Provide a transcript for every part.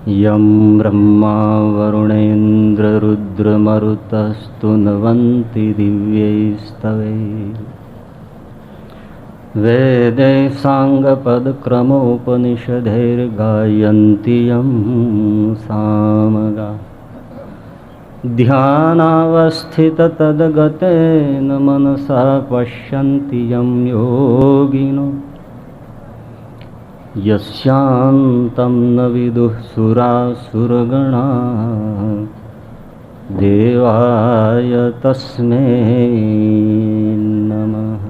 यं ब्रह्मा वरुणेन्द्ररुद्रमरुतस्तुन्वन्ति दिव्यैस्तवैः वेदैः साङ्गपदक्रमोपनिषदैर्गायन्ति यं सामगा ध्यानावस्थिततद्गतेन मनसा पश्यन्ति यं योगिनो यस्यान्तं न विदुः सुरासुरगणा देवाय तस्मै नमः।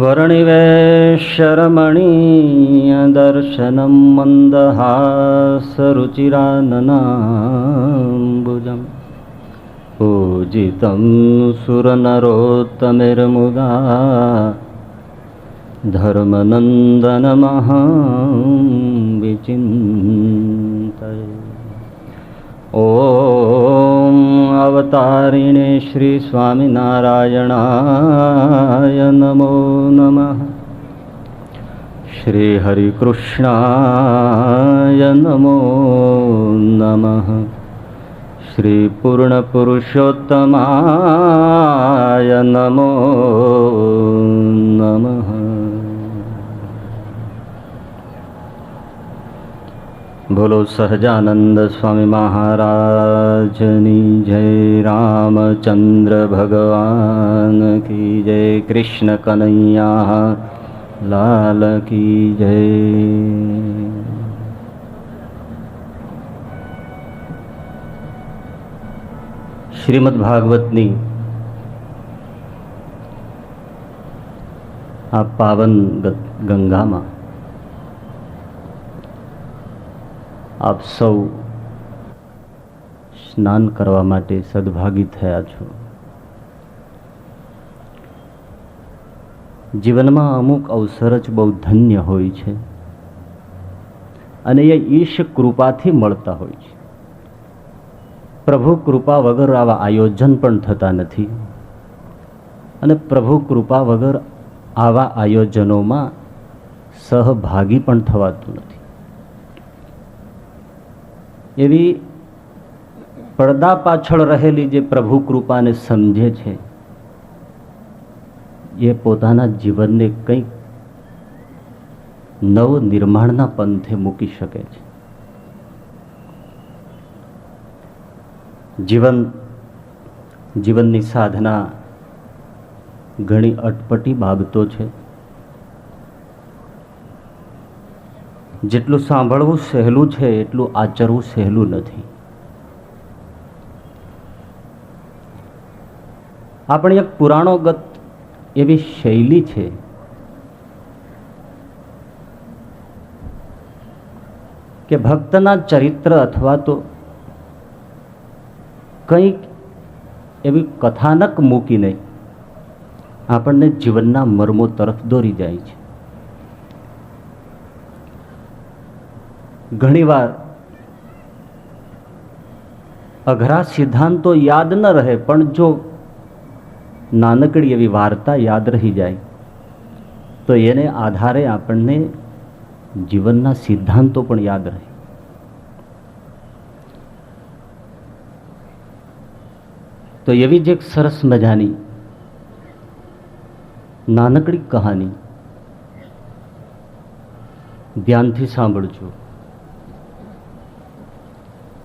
वर्णिवेशरमणीयदर्शनं मन्दहासरुचिराननाम्बुजं पूजितं सुरनरोत्तमैर्मुदा धर्मनन्दनमहं विचिन्तये। ॐ अवतारिणे श्री स्वामिनारायणाय नमो नमः। श्री हरिकृष्णाय नमो नमः। श्री पूर्णपुरुषोत्तमाय नमो नमः। बोलो सहजानंद स्वामी महाराजनी जय। रामचंद्र भगवान की जय। कृष्ण कन्हैया लाल की जय। श्रीमद् भागवतनी आ पावन गंगा में आप सौ स्नान करवा माटे सद्भागी थया छो। जीवन में अमुक अवसर ज बहु धन्य होय छे अने ये ईश कृपाथी मळता होय छे। प्रभु कृपा वगर आवा आयोजन पण थता नथी अने प्रभु कृपा वगर आवा आयोजनों में सहभागी पण थवातुं नथी। एवी પડદા પાછળ રહેલી જે પ્રભુ કૃપાને સમજે છે એ પોતાના જીવનને કંઈક નવ નિર્માણના પંથે મૂકી શકે છે। જીવનની સાધના ઘણી અટપટી બાબતો છે। જેટલું સાંભળવું સહેલું છે એટલું આચરવું સહેલું નથી। આપણી એક પુરાણોગત એવી શૈલી છે કે ભક્તના ચરિત્ર અથવા તો કંઈક એવી કથાનક મૂકીને આપણને જીવનના મર્મો તરફ દોરી જાય છે। घणीवार अघरा सिद्धांतो याद न रहे पण जो नानकड़ी एवी वार्ता याद रही जाए तो एने आधारे आपने जीवनना सिद्धांतो पण याद रहे। तो एवी ज एक सरस मजानी नानकड़ी कहानी ध्यानथी सांभळजो।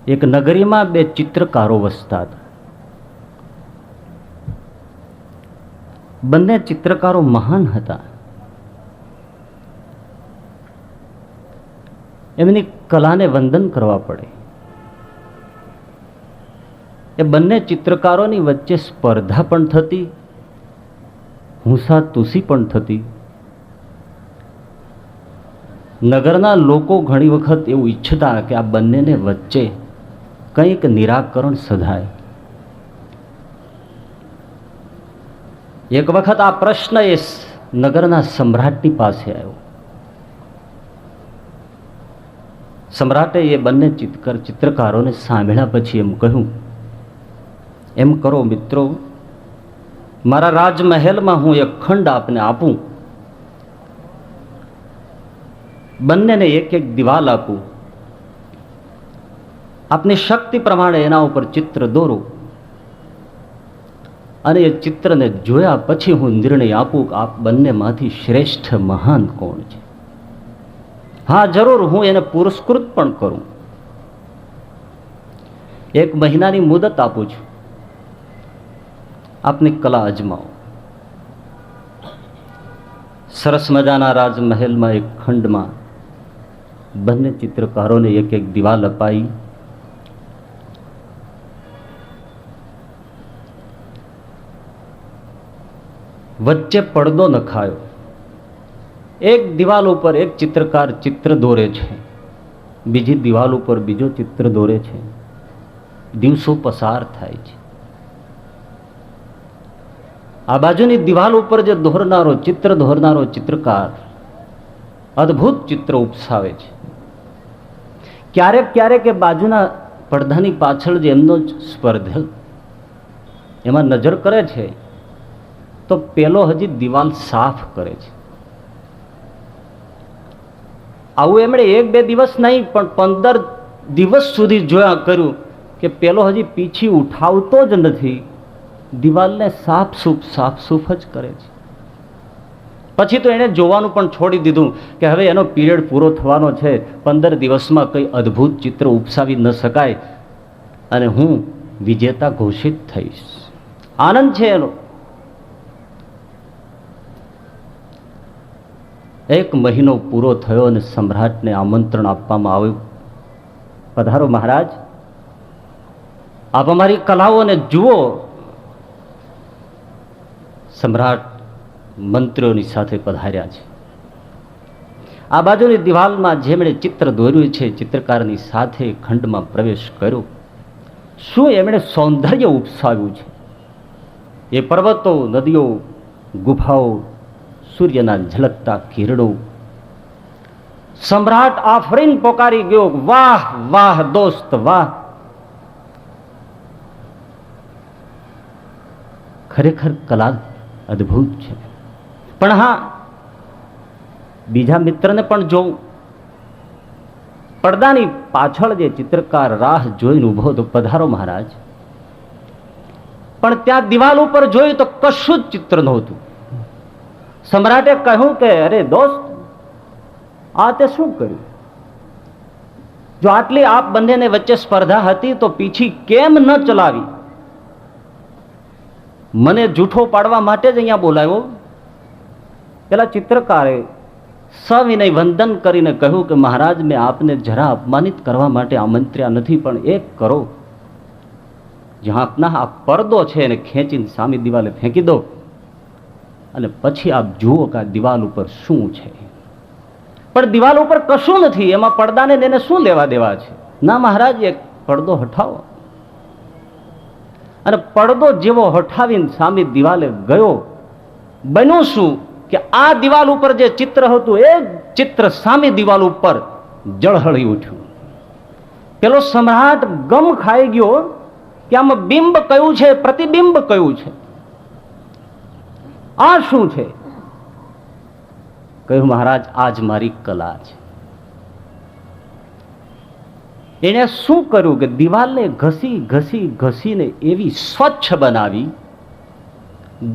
एक नगरी में बे चित्रकारो वसता था। बंने चित्रकारो महान हता। एमनी कलाने वंदन करवा पड़े। ए बंने चित्रकारोनी वच्चे स्पर्धा पण थती, हुंसातुसी पण थती। नगरना लोको घणी वखत एवुं इच्छता कि आ बंनेने वच्चे कंईक निराकरण सधाय। एक वखत आ प्रश्न ए नगरना सम्राटनी पासे आव्यो। सम्राटे ये बंने चित्रकारोने सांभळ्या पछी एम कह्युं, एम करो मित्रों, मारा राजमहल में हूँ एक खंड आपने आपू બંનેને એક એક દિવાલ આપું, આપની શક્તિ પ્રમાણે એના ઉપર ચિત્ર દોરો અને એ ચિત્રને જોયા પછી હું નિર્ણય આપું કે આપ બંનેમાંથી શ્રેષ્ઠ મહાન કોણ છે. હા, જરૂર હું એને પુરસ્કૃત પણ કરું. 1 મહિનાની મુદત આપું છું, આપની કલા અજમાવો. સરસ મજાના રાજમહેલમાં એક ખંડમાં બંને ચિત્રકારોને એક એક દિવાલ અપાઈ. વચ્ચે પડદો નખાયો. એક દિવાલ ઉપર એક ચિત્રકાર ચિત્ર દોરે છે, બીજી દિવાલ ઉપર બીજો ચિત્ર દોરે છે. દિવસો પસાર થાય છે. આ બાજુની દિવાલ ઉપર જે દોરનારો ચિત્ર દોરનારો ચિત્રકાર અદ્ભુત ચિત્ર ઉપસાવે છે. ક્યારેક ક્યારેક એ બાજુના પડદાની પાછળ જે એમનો જ સ્પર્ધક એમાં નજર કરે છે તો પેલો હજી દિવાલ સાફ કરે છે. આવું એમણે 1-2 દિવસ નહીં પણ 15 દિવસ સુધી જોયા કર્યું કે પેલો હજી પીછી ઉઠાવતો જ નથી, દિવાલને સાફ જ કરે છે. પછી તો એણે જોવાનું પણ છોડી દીધું કે હવે એનો પીરિયડ પૂરો થવાનો છે, 15 દિવસમાં કંઈ અદ્ભુત ચિત્ર ઉપસાવી ન શકાય અને હું વિજેતા ઘોષિત થઈશ. આનંદ છે એનો. 1 મહિનો પૂરો થયો અને સમ્રાટને આમંત્રણ આપવામાં આવ્યું, પધારો મહારાજ, આપ અમારી કલાઓને જુઓ. સમ્રાટ મંત્રીઓની સાથે પધાર્યા છે. આ બાજુની દિવાલમાં જેમણે ચિત્ર દોર્યું છે ચિત્રકારની સાથે ખંડમાં પ્રવેશ કર્યો. શું એમણે સૌંદર્ય ઉપસાવ્યું છે! એ પર્વતો, નદીઓ, ગુફાઓ, સૂર્યના ઝળકતા કિરણો. સમ્રાટ આફરીન પોકારી ગયો, વાહ વાહ દોસ્ત વાહ! ખરેખર કલા અદ્ભુત છે. પણ હા, બીજા મિત્રને પણ જોઉં. પડદાની પાછળ જે ચિત્રકાર રાહ જોઈને ઊભો તો પધારો મહારાજ. પણ ત્યાં દિવાલ ઉપર જોયું તો કશું જ ચિત્ર નહોતું. સમ્રાટે કહ્યું કે અરે દોસ્ત, આ તે શું કર્યું? જો આટલી આપ બંનેને વચ્ચે સ્પર્ધા હતી તો પીછી કેમ ન ચલાવી? મને જૂઠો પાડવા માટે જ અહીંયા બોલાવ્યો. પેલા ચિત્રકારે સવિનય વંદન કરીને કહ્યું કે મહારાજ, મેં આપને જરા અપમાનિત કરવા માટે આમંત્ર્યા નથી, પણ એક કરો, જ્યાં આપના આ પડદો છે એને ખેંચીને સામી દિવાલે ફેંકી દો અને પછી આપ જુઓ કે આ દિવાલ ઉપર શું છે. પણ દિવાલ ઉપર કશું નથી, એમાં પડદાને એને શું લેવા દેવા છે? ના મહારાજ, એક પડદો હટાવો. અને પડદો જેવો હટાવીને સામી દિવાલે ગયો, બન્યું શું કે આ દિવાલ ઉપર જે ચિત્ર હતું એ ચિત્ર સામી દિવાલ ઉપર જળહળી ઉઠ્યું. પેલો સમ્રાટ ગમ ખાઈ ગયો કે આમાં બિંબ કયું છે, પ્રતિબિંબ કયું છે, આ શું છે? કહ્યું મહારાજ, આ જ મારી કલા છે. એણે શું કર્યું કે દિવાલને ઘસી ઘસી ઘસીને એવી સ્વચ્છ બનાવી,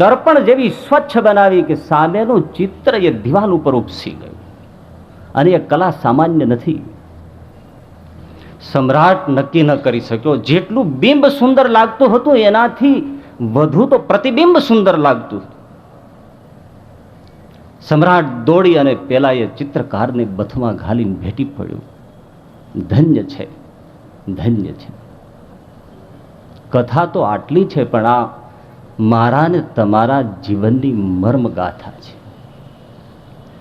દર્પણ જેવી સ્વચ્છ બનાવી કે સામેનું ચિત્ર એ દિવાલ ઉપર ઉપસી ગયું. અને એ કલા સામાન્ય નથી. સમ્રાટ નક્કી ન કરી શક્યો. જેટલું બિંબ સુંદર લાગતું હતું એનાથી વધુ તો પ્રતિબિંબ સુંદર લાગતું હતું. સમ્રાટ દોડી અને પેલા એ ચિત્રકારને બથમાં ઘાલીને ભેટી પડ્યું. ધન્ય છે, ધન્ય છે. કથા તો આટલી છે, પણ આ મારા ને તમારા જીવનની મર્મગાથા છે.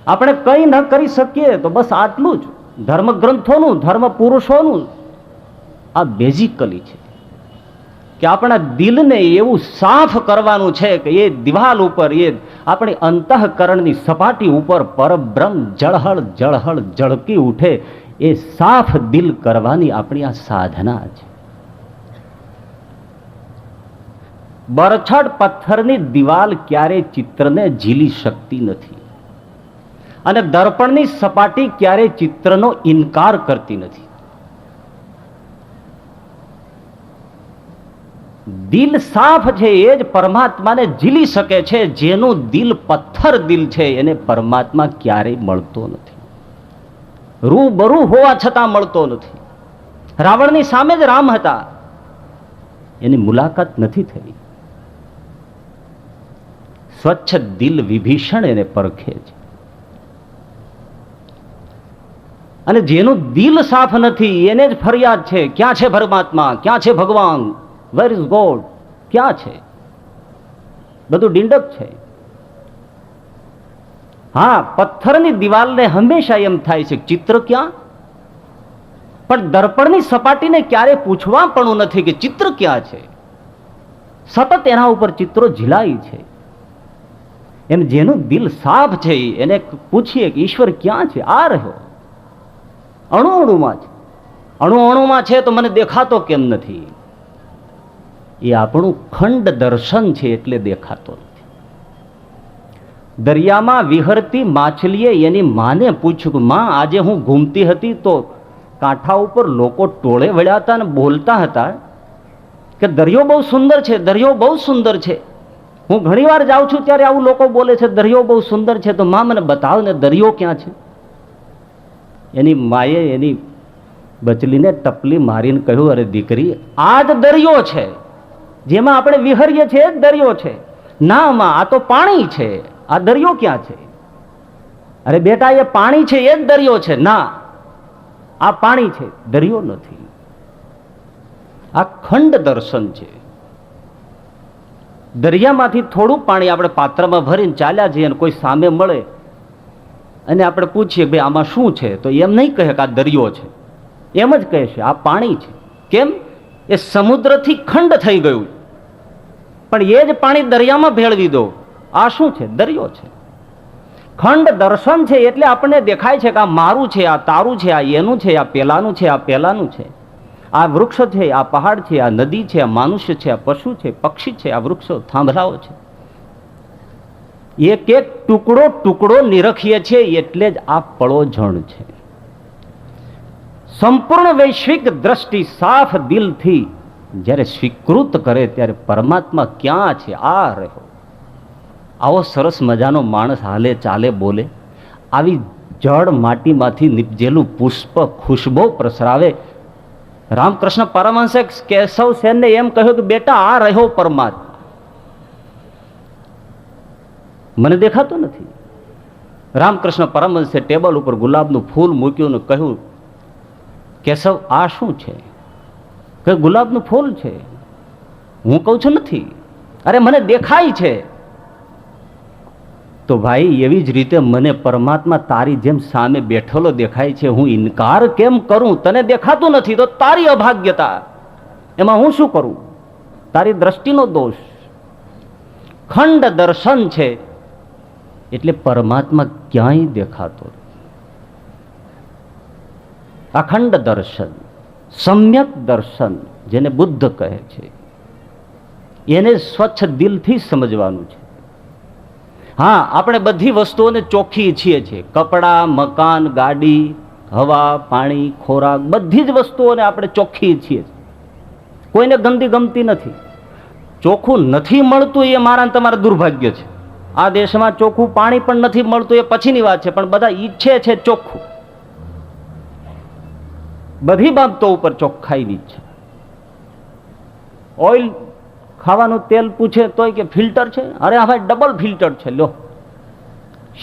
આપણે કંઈ ન કરી શકીએ તો બસ આટલું જ. ધર્મ ગ્રંથોનું, ધર્મ પુરુષોનું આ બેઝિકલી છે કે આપણા દિલને એવું સાફ કરવાનું છે કે એ દિવાલ ઉપર, એ આપણી અંતઃકરણની સપાટી ઉપર પરબ્રહ્મ જળહળ જળહળ જળકી ઉઠે. એ સાફ દિલ કરવાની આપણી આ સાધના છે. બરછટ પથ્થરની દિવાલ ક્યારે ચિત્રને ઝીલી શકતી નથી. અને દર્પણની સપાટી ક્યારેય ચિત્રનો ઇનકાર કરતી નથી. દિલ સાફ છે એ જ પરમાત્માને ઝીલી શકે છે. જેનું દિલ પથ્થર દિલ છે એને પરમાત્મા ક્યારેય મળતો નથી. રૂબરૂ હોવા છતાં મળતો નથી. રાવણની સામે જ રામ હતા, એની મુલાકાત નથી થઈ. સ્વચ્છ દિલ વિભીષણ એને પરખે છે. અને જેનું દિલ સાફ નથી એને જ ફરિયાદ છે, ક્યાં છે પરમાત્મા, ક્યાં છે ભગવાન, વેર ઇઝ ગોડ, ક્યાં છે? બધું ડીંડક છે. હા, પથ્થરની દિવાલને હંમેશા એમ થાય છે ચિત્ર ક્યાં, પણ દર્પણની સપાટીને ક્યારે પૂછવા પણ નથી કે ચિત્ર ક્યાં છે. સતત એના ઉપર ચિત્રો ઝીલાય છે. એમ જેનું દિલ સાફ છે એને પૂછીએ કે ઈશ્વર ક્યાં છે? આ રહ્યો, અણુ અણુમાં છે. અણુ અણુમાં છે તો મને દેખાતો કેમ નથી? એ આપણું ખંડ દર્શન છે એટલે દેખાતો નથી. દરિયામાં વિહરતી માછલીએ એની માને પૂછ્યું કે માં, આજે હું ઘૂમતી હતી તો કાંઠા ઉપર લોકો ટોળે વળ્યા હતા અને બોલતા હતા કે દરિયો બહુ સુંદર છે, દરિયો બહુ સુંદર છે. હું ઘણી વાર જાઉં છું ત્યારે આવું લોકો બોલે છે, દરિયો બહુ સુંદર છે. તો માં મને બતાવ ને, દરિયો ક્યાં છે? એની માએ એની બચલીને ટપલી મારીને કહ્યું, અરે દીકરી, આ જ દરિયો છે જેમાં આપણે વિહરીએ છીએ, એ જ દરિયો છે. ના માં, આ તો પાણી છે, આ દરિયો ક્યાં છે? અરે બેટા, એ પાણી છે, એ જ દરિયો છે. ના, આ પાણી છે, દરિયો નથી. આ ખંડ દર્શન છે. દરિયામાંથી થોડું પાણી આપણે પાત્રમાં ભરીને ચાલ્યા જઈએ અને કોઈ સામે મળે અને આપણે પૂછીએ ભાઈ આમાં શું છે, તો એમ નહીં કહે કે આ દરિયો છે, એમ જ કહે છે આ પાણી છે. કેમ? એ સમુદ્રથી ખંડ થઈ ગયું, પણ એ જ પાણી દરિયામાં ભેળવી દો, આ શું છે? દરિયો છે. ખંડ દર્શન છે એટલે આપણને દેખાય છે કે આ મારું છે, આ તારું છે, આ એનું છે, આ પેલાનું છે, આ પેલાનું છે. આ વૃક્ષ છે, આ પહાડ છે, આ નદી છે, આ મનુષ્ય છે, આ પશુ છે, પક્ષી છે, આ વૃક્ષો થાંભલાઓ છે. એક એક ટુકડો ટુકડો નિરખીએ છીએ એટલે જ આ પળોજણ છે. સંપૂર્ણ વૈશ્વિક દ્રષ્ટિ સાફ દિલથી જ્યારે સ્વીકૃત કરે ત્યારે પરમાત્મા ક્યાં છે? આ રહ્યો. આવો સરસ મજાનો માણસ હાલે ચાલે બોલે, આવી જળ માટીમાંથી નિપજેલું પુષ્પ ખુશ્બો પ્રસરાવે. રામકૃષ્ણ પરમહંસે કેશવ સેનને એમ કહ્યું કે બેટા, આ રહ્યો પરમાત્મા, મને દેખાતો નથી. રામકૃષ્ણ પરમહંસે ટેબલ ઉપર ગુલાબનું ફૂલ મૂક્યું ને કહ્યું, કેશવ, આ શું છે? કે ગુલાબનું ફૂલ છે. હું કહું છું નથી. અરે મને દેખાય છે. તો ભાઈ, એવી જ રીતે મને પરમાત્મા તારી જેમ સામે બેઠેલો દેખાય છે. હું ઇનકાર કેમ કરું? તને દેખાતું નથી તો તારી અભાગ્યતા, એમાં હું શું કરું? તારી દ્રષ્ટિનો દોષ. ખંડ દર્શન છે એટલે પરમાત્મા ક્યાંય દેખાતો નથી. અખંડ દર્શન, સમ્યક દર્શન, જેને બુદ્ધ કહે છે, એને સ્વચ્છ દિલથી સમજવાનું છે. હા, આપણે બધી વસ્તુઓને ચોખ્ખી ઈચ્છીએ છીએ. કપડાં, મકાન, ગાડી, હવા, પાણી, ખોરાક, બધી જ વસ્તુઓને આપણે ચોખ્ખી ઈચ્છીએ છીએ. કોઈને ગંદી ગમતી નથી. ચોખ્ખું નથી મળતું એ મારા તમારા દુર્ભાગ્ય છે. આ દેશમાં ચોખ્ખું પાણી પણ નથી મળતું એ પછીની વાત છે, પણ બધા ઈચ્છે છે ચોખ્ખું. બધી બાબતો ઉપર ચોખ્ખાઈની ઈચ્છા. ઓઇલ, ખાવાનું તેલ પૂછે તોય કે ફિલ્ટર છે. અરે હા ભાઈ, ડબલ ફિલ્ટર છે. લો,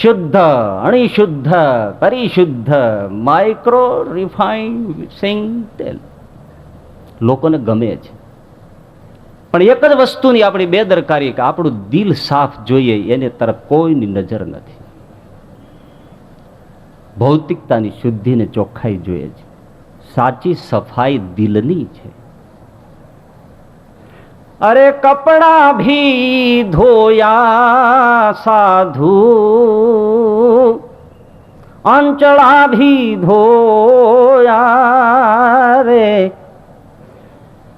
શુદ્ધ, અણિશુદ્ધ, પરિશુદ્ધ, માઇક્રો રિફાઇન્ડ સિંગ તેલ લોકોને ગમે છે. પણ એક જ વસ્તુની આપણી બેદરકારી કે આપણું દિલ સાફ જોઈએ, એને તરફ કોઈની નજર નથી. ભૌતિકતાની શુદ્ધિને ચોખ્ખાઈ જોઈએ છે. સાચી સફાઈ દિલની છે. અરે કપડા ભી ધોયા સાધુ, અંચળા ભી ધોયા રે,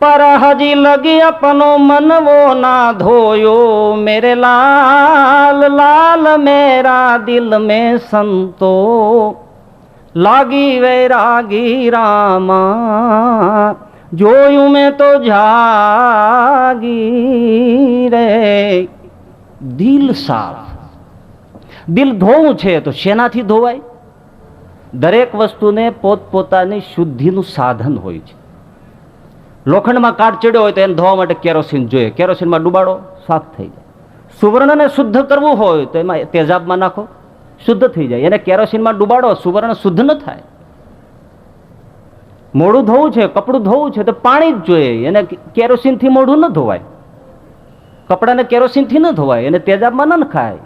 पर हजी लगी अपनो मन वो ना धोयो, मेरे लाल लाल मेरा दिल में संतो, लागी वैरागी रामा, जोयूं में तो जागी रे। દિલ સાફ, દિલ ધોવું છે તો શેનાથી ધોવાય? દરેક વસ્તુને પોતપોતાની શુદ્ધિનું સાધન હોય છે. લોખંડમાં કાટ ચડ્યો હોય તો એને ધોવા માટે કેરોસીન જોઈએ, કેરોસીનમાં ડુબાડો, સાફ થઈ જાય. સુવર્ણને શુદ્ધ કરવું હોય તો એમાં તેજાબમાં નાખો, શુદ્ધ થઈ જાય. એને કેરોસીનમાં ડુબાડો, સુવર્ણ શુદ્ધ ન થાય. મોઢું ધોવું છે, કપડું ધોવું છે તો પાણી જ જોઈએ, એને કેરોસીનથી મોઢું ન ધોવાય. કપડાને કેરોસીનથી ન ધોવાય, એને તેજાબમાં ન નખાય.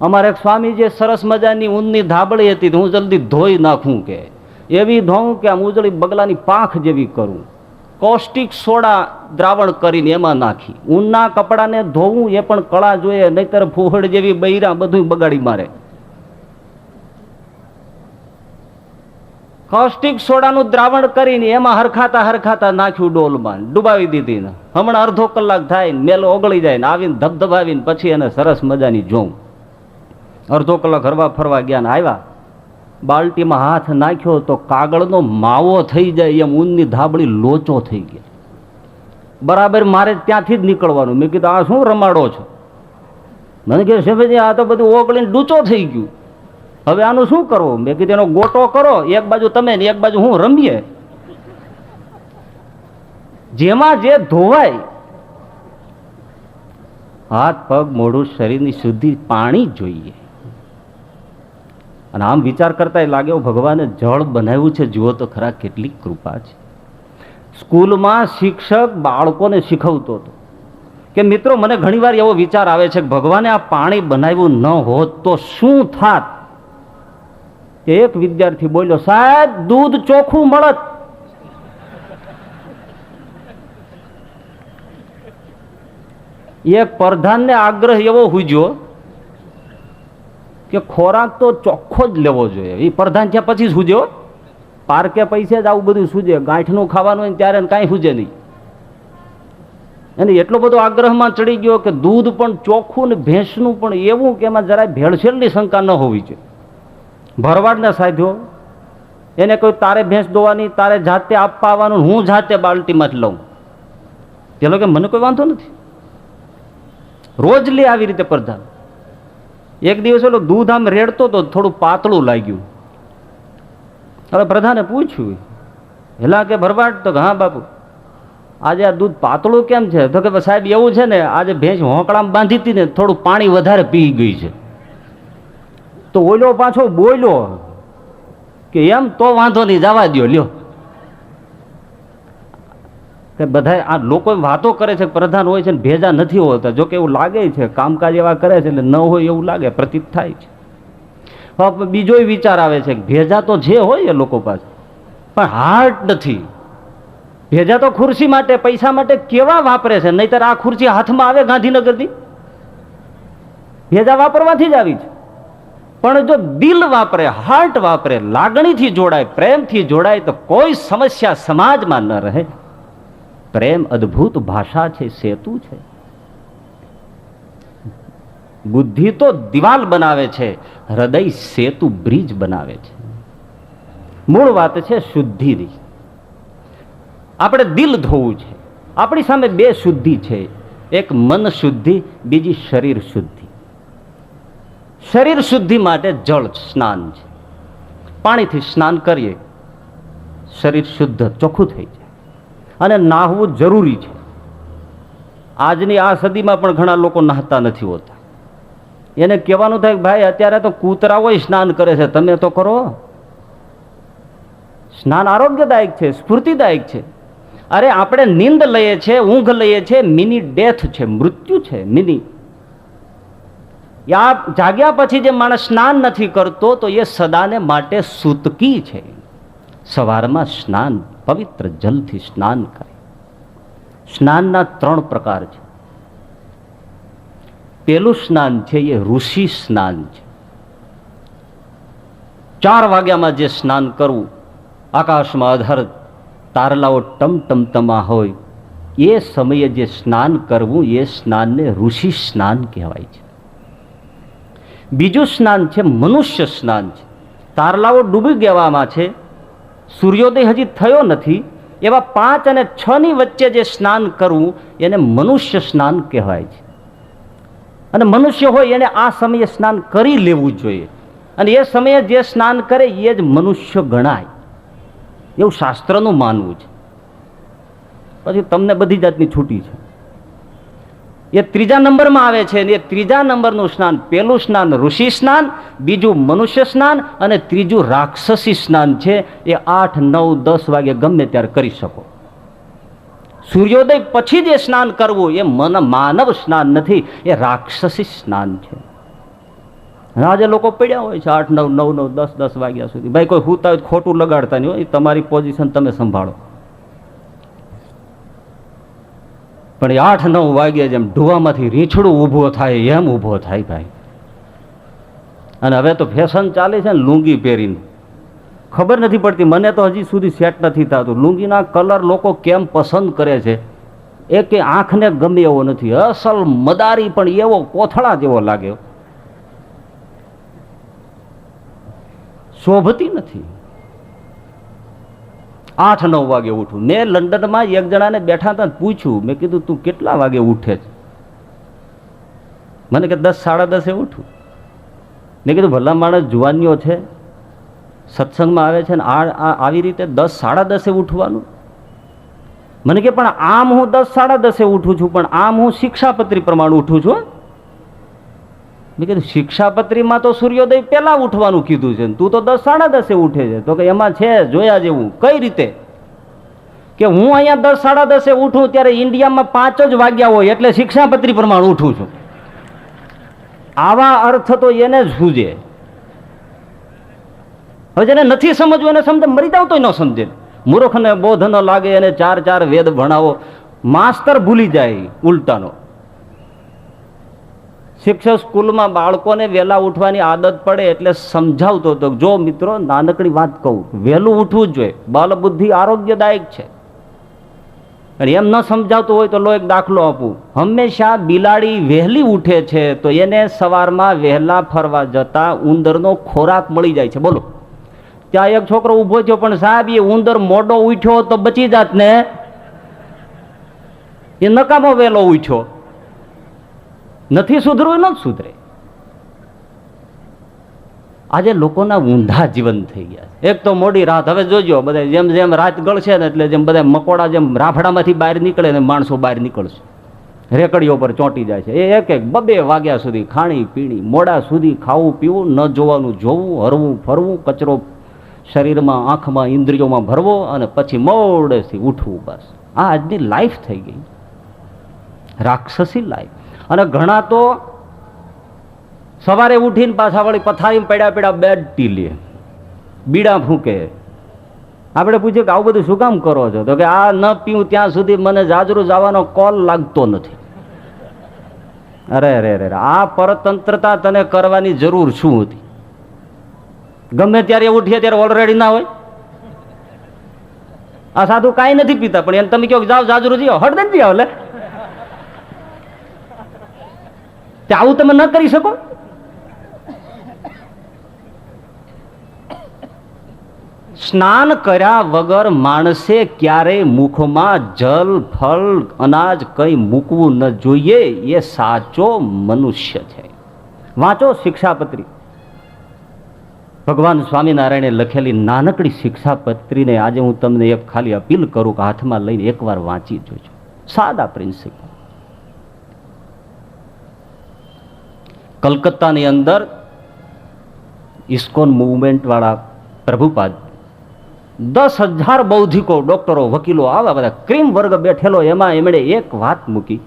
અમારે એક સ્વામીજી સરસ મજાની ઊનની ધાબળી હતી, હું જલ્દી ધોઈ નાખું, કે એવી ધોઉં કે આમ ઉજળી બગલાની પાંખ જેવી કરું. કોસ્ટિક સોડા દ્રાવણ કરીને એમાં નાખી ઊનના કપડાને ધોવું, એ પણ કળા જોઈએ, નહીતર ફૂહડ જેવી બૈરા બધું બગાડી મારે. કોસ્ટિક સોડાનું દ્રાવણ કરીને એમાં હરખાતા હરખાતા નાખ્યું, ડોલમાં ડુબાવી દીધી. ને હમણાં અડધો કલાક થાય, મેલો ઓગળી જાય ને આવીને ધબધબાવીને પછી એને સરસ મજાની જોઉં. અડધો કલાક હરવા ફરવા ગયા ને આવ્યા, બાલટીમાં હાથ નાખ્યો તો કાગળનો માવો થઈ જાય એમ ઊનની ધાબળી લોચો થઈ ગઈ. બરાબર મારે ત્યાંથી જ નીકળવાનું. મેં કીધું આ શું રમાડો છો? મને કહે છે આ તો બધું ઓગળીને ડૂચો થઈ ગયું, હવે આનું શું કરવું? મેં કીધું એનો ગોટો કરો, એક બાજુ તમે ને એક બાજુ હું રમીએ. જેમાં જે ધોવાય, હાથ પગ મોઢું શરીરની શુદ્ધિ પાણી જોઈએ. અને આમ વિચાર કરતા લાગે ભગવાને જળ બનાવ્યું છે, જુઓ તો ખરા કેટલી કૃપા છે. સ્કૂલમાં શિક્ષક બાળકોને શીખવતો હતો કે મિત્રો મને ઘણીવાર એવો વિચાર આવે છે કે ભગવાને આ પાણી બનાવ્યું ન હોત તો શું થાત? એક વિદ્યાર્થી બોલ્યો, સાહેબ દૂધ ચોખ્ખું મળત. એક પ્રધાનને આગ્રહ એવો હુજ્યો કે ખોરાક તો ચોખ્ખો જ લેવો જોઈએ. એ પ્રધાન થયા પછી જ હુજ્યો, પાર્કે પૈસે જ આવું બધું સૂજે, ગાંઠનું ખાવાનું હોય ત્યારે કાંઈ સૂજે નહીં. અને એટલો બધો આગ્રહમાં ચડી ગયો કે દૂધ પણ ચોખ્ખું ને ભેંસનું પણ એવું કે એમાં જરાય ભેળસેળની શંકા ન હોવી જોઈએ. ભરવાડને સાધ્યો, એને કોઈ તારે ભેંસ દોવાની, તારે જાતે આપવા આવવાનું, હું જાતે બાલટીમાં જ લઉં. પેલો કે મને કોઈ વાંધો નથી, રોજ લે આવી રીતે પ્રધાન. એક દિવસ ઓલો દૂધ આમ રેડતો તો થોડું પાતળું લાગ્યું. હવે પ્રધાને પૂછ્યું, હેલા કે ભરવાડ? તો હા બાપુ, આજે આ દૂધ પાતળું કેમ છે? તો કે સાહેબ એવું છે ને, આજે ભેંસ હોંકળામાં બાંધી હતી ને થોડું પાણી વધારે પી ગઈ છે. તો ઓલો પાછો બોલ્યો કે એમ તો વાંધો નહીં, જવા દો લ્યો. કે બધા આ લોકો વાતો કરે છે પ્રધાન હોય છે ને ભેજા નથી હોતા. જો કે એવું લાગે છે, કામકાજ એવા કરે છે એટલે ન હોય એવું લાગે, પ્રતીત થાય છે. બીજો વિચાર આવે છે કે ભેજા તો જે હોય એ લોકો પાસે, પણ હાર્ટ નથી. ભેજા તો ખુરશી માટે, પૈસા માટે કેવા વાપરે છે, નહીતર આ ખુરશી હાથમાં આવે ગાંધીનગરની? ભેજા વાપરવાથી જ આવી છે. પણ જો દિલ વાપરે, હાર્ટ વાપરે, લાગણીથી જોડાય, પ્રેમથી જોડાય તો કોઈ સમસ્યા સમાજમાં ન રહે. પ્રેમ અદ્ભુત ભાષા છે, સેતુ છે. બુદ્ધિ તો દિવાલ બનાવે છે, હૃદય સેતુ બ્રિજ બનાવે છે. મૂળ વાત છે શુદ્ધિની. આપણે દિલ ધોવું છે. આપણી સામે બે શુદ્ધિ છે, એક મન શુદ્ધિ, બીજી શરીર શુદ્ધિ. શરીર શુદ્ધિ માટે જળ સ્નાન છે. પાણીથી સ્નાન કરીએ, શરીર શુદ્ધ ચોખ્ખું થઈ જાય. અને નાહવું જરૂરી છે. આજની આ સદીમાં પણ ઘણા લોકો નાહતા નથી હોતા. એને કહેવાનું થાય કે ભાઈ અત્યારે તો કૂતરાઓ સ્નાન કરે છે, તમે તો કરો. સ્નાન આરોગ્યદાયક છે, સ્ફૂર્તિદાયક છે. અરે આપણે નીંદ લઈએ છીએ, ઊંઘ લઈએ છીએ, મિની ડેથ છે, મૃત્યુ છે મિની. યા જાગ્યા પછી જે માણસ સ્નાન નથી કરતો તો એ સદાને માટે સૂતકી છે. સવારમાં સ્નાન, પવિત્ર જલથી સ્નાન કરે. સ્નાનના 3 પ્રકાર છે. પેલું સ્નાન છે એ ઋષિ સ્નાન છે. 4 વાગ્યામાં જે સ્નાન કરવું, આકાશમાં અધર તારલાઓ ટમટમતમા હોય એ સમયે જે સ્નાન કરવું એ સ્નાનને ઋષિ સ્નાન કહેવાય છે. બીજું સ્નાન છે મનુષ્ય સ્નાન છે. તારલાઓ ડૂબી ગયામાં છે, સૂર્યોદય હજી થયો નથી, એવા 5 અને 6 ની વચ્ચે જે સ્નાન કરવું એને મનુષ્ય સ્નાન કહેવાય છે. અને મનુષ્ય હોય એને આ સમયે સ્નાન કરી લેવું જોઈએ, અને એ સમયે જે સ્નાન કરે એ જ મનુષ્ય ગણાય, એવું શાસ્ત્રનું માનવું છે. પછી તમને બધી જાતની છૂટી છે. એ 3જા નંબરમાં આવે છે. એ 3જા નંબરનું સ્નાન, પહેલું સ્નાન ઋષિ સ્નાન, બીજું મનુષ્ય સ્નાન અને ત્રીજું રાક્ષસી સ્નાન છે. એ 8, 9, 10 વાગે ગમે ત્યારે કરી શકો. સૂર્યોદય પછી જે સ્નાન કરવું એ માનવ સ્નાન નથી, એ રાક્ષસી સ્નાન છે. આજે લોકો પડ્યા હોય છે 8, 9, 9, 10, 10 વાગ્યા સુધી. ભાઈ કોઈ હુતા હોય ખોટું લગાડતા નહીં હોય, તમારી પોઝિશન તમે સંભાળો. પણ 8, 9 વાગ્યા જેમ ઢુવામાંથી રીંછડું ઊભો થાય એમ ઊભો થાય ભાઈ. અને હવે તો ફેશન ચાલે છે ને લુંગી પહેરીને, ખબર નથી પડતી, મને તો હજી સુધી સેટ નથી થતું. લુંગીના કલર લોકો કેમ પસંદ કરે છે એ કે આંખને ગમે એવો નથી. અસલ મદારી પણ એવો કોથળા જેવો લાગે, શોભતી નથી. 8, 9 વાગે ઉઠું. મેં લંડનમાં એક જણાને બેઠા હતા, પૂછ્યું, મેં કીધું તું કેટલા વાગે ઉઠે છે? મને કે 10, 10:30 ઉઠું. મેં કીધું ભલા માણસ જુવાનીઓ છે, સત્સંગમાં આવે છે ને આવી રીતે 10, 10:30 ઉઠવાનું? મને કે પણ આમ હું 10, 10:30 ઉઠું છું, પણ આમ હું શિક્ષાપત્રી પ્રમાણે ઉઠું છું. મેં કીધું શિક્ષાપત્રીમાં તો સૂર્યોદય પહેલા ઉઠવાનું કીધું છે, તું તો 10, 10:30 ઉઠે છે. તો કે એમાં છે જોયા જેવું. કઈ રીતે? કે હું અહીંયા 10, 10:30 ઉઠું ત્યારે ઇન્ડિયામાં 5 જ વાગ્યા હોય, એટલે શિક્ષાપત્રી પ્રમાણે ઉઠું છું. આવા અર્થ તો એને જ સૂજે. હવે જેને નથી સમજવું એને સમજે, મરી જાવ તો ન સમજે. મૂર્ખને બોધ ન લાગે એને 4 વેદ ભણાવો, માસ્તર ભૂલી જાય ઉલટાનો. શિક્ષક સ્કૂલમાં બાળકોને વહેલા ઉઠવાની આદત પડે એટલે સમજાવતો હતો, જો મિત્રો નાનકડી વાત કહું, વહેલું ઉઠવું જ જોઈએ, બાલ બુદ્ધિ આરોગ્યદાયક છે. અને એમ ન સમજાવતું હોય તો લો એક દાખલો આપું. હંમેશા બિલાડી વહેલી ઉઠે છે તો એને સવારમાં વહેલા ફરવા જતા ઉંદરનો ખોરાક મળી જાય છે. બોલો, ત્યાં એક છોકરો ઊભો થયો, પણ સાહેબ એ ઉંદર મોડો ઉઠ્યો તો બચી જાત ને, એ નકામો વહેલો ઉઠ્યો. નથી સુધરવું ન સુધરે. આજે લોકોના ઊંધા જીવન થઈ ગયા. એક તો મોડી રાત. હવે જોજો બધા જેમ જેમ રાત ગળશે ને એટલે જેમ બધા મકોડા જેમ રાફડામાંથી બહાર નીકળે ને માણસો બહાર નીકળશે, રેકડીઓ પર ચોંટી જાય છે. એ 1-2 વાગ્યા સુધી ખાણી પીણી, મોડા સુધી ખાવું પીવું, ન જોવાનું જોવું, હરવું ફરવું, કચરો શરીરમાં આંખમાં ઇન્દ્રિયોમાં ભરવો અને પછી મોડેથી ઉઠવું. બસ આ આજની લાઈફ થઈ ગઈ, રાક્ષસી લાઈફ. અને ઘણા તો સવારે ઉઠીને પાછા વળી પથારીમાં પડ્યા બેડ ટી લે, બીડા ફૂંકે. આપણે પૂછ્યું કે આવું બધું શું કામ કરો છો? તો કે આ ન પીવું ત્યાં સુધી મને જાજરૂ જવાનો કોલ લાગતો નથી. અરે રે રે, આ પરતંત્રતા તને કરવાની જરૂર શું હતી? ગમે ત્યારે ઉઠીએ ત્યારે ઓલરેડી ના હોય. આ સાધુ કાંઈ નથી પીતા, પણ એને તમે કહો જાઓ જાજરૂ જીઓ, હટ નથી આવો. આવું તમે ન કરી શકો. સ્નાન કર્યા વગર માણસે ક્યારેય મુખમાં જલ, ફળ, અનાજ કંઈ મૂકવું ન જોઈએ. એ સાચો મનુષ્ય છે. વાંચો શિક્ષાપત્રી. ભગવાન સ્વામિનારાયણે લખેલી નાનકડી શિક્ષાપત્રીને આજે હું તમને એક ખાલી અપીલ કરું કે હાથમાં લઈને એકવાર વાંચી જોજો. સાદા પ્રિન્સિપલ. કલકત્તાની અંદર ઇસ્કોન મુવમેન્ટ વાળા પ્રભુપાદ 10,000 બૌદ્ધિકો, ડોક્ટરો, વકીલો, આવા બધા ક્રીમ વર્ગ બેઠેલો. એમાં એમણે એક વાત મૂકી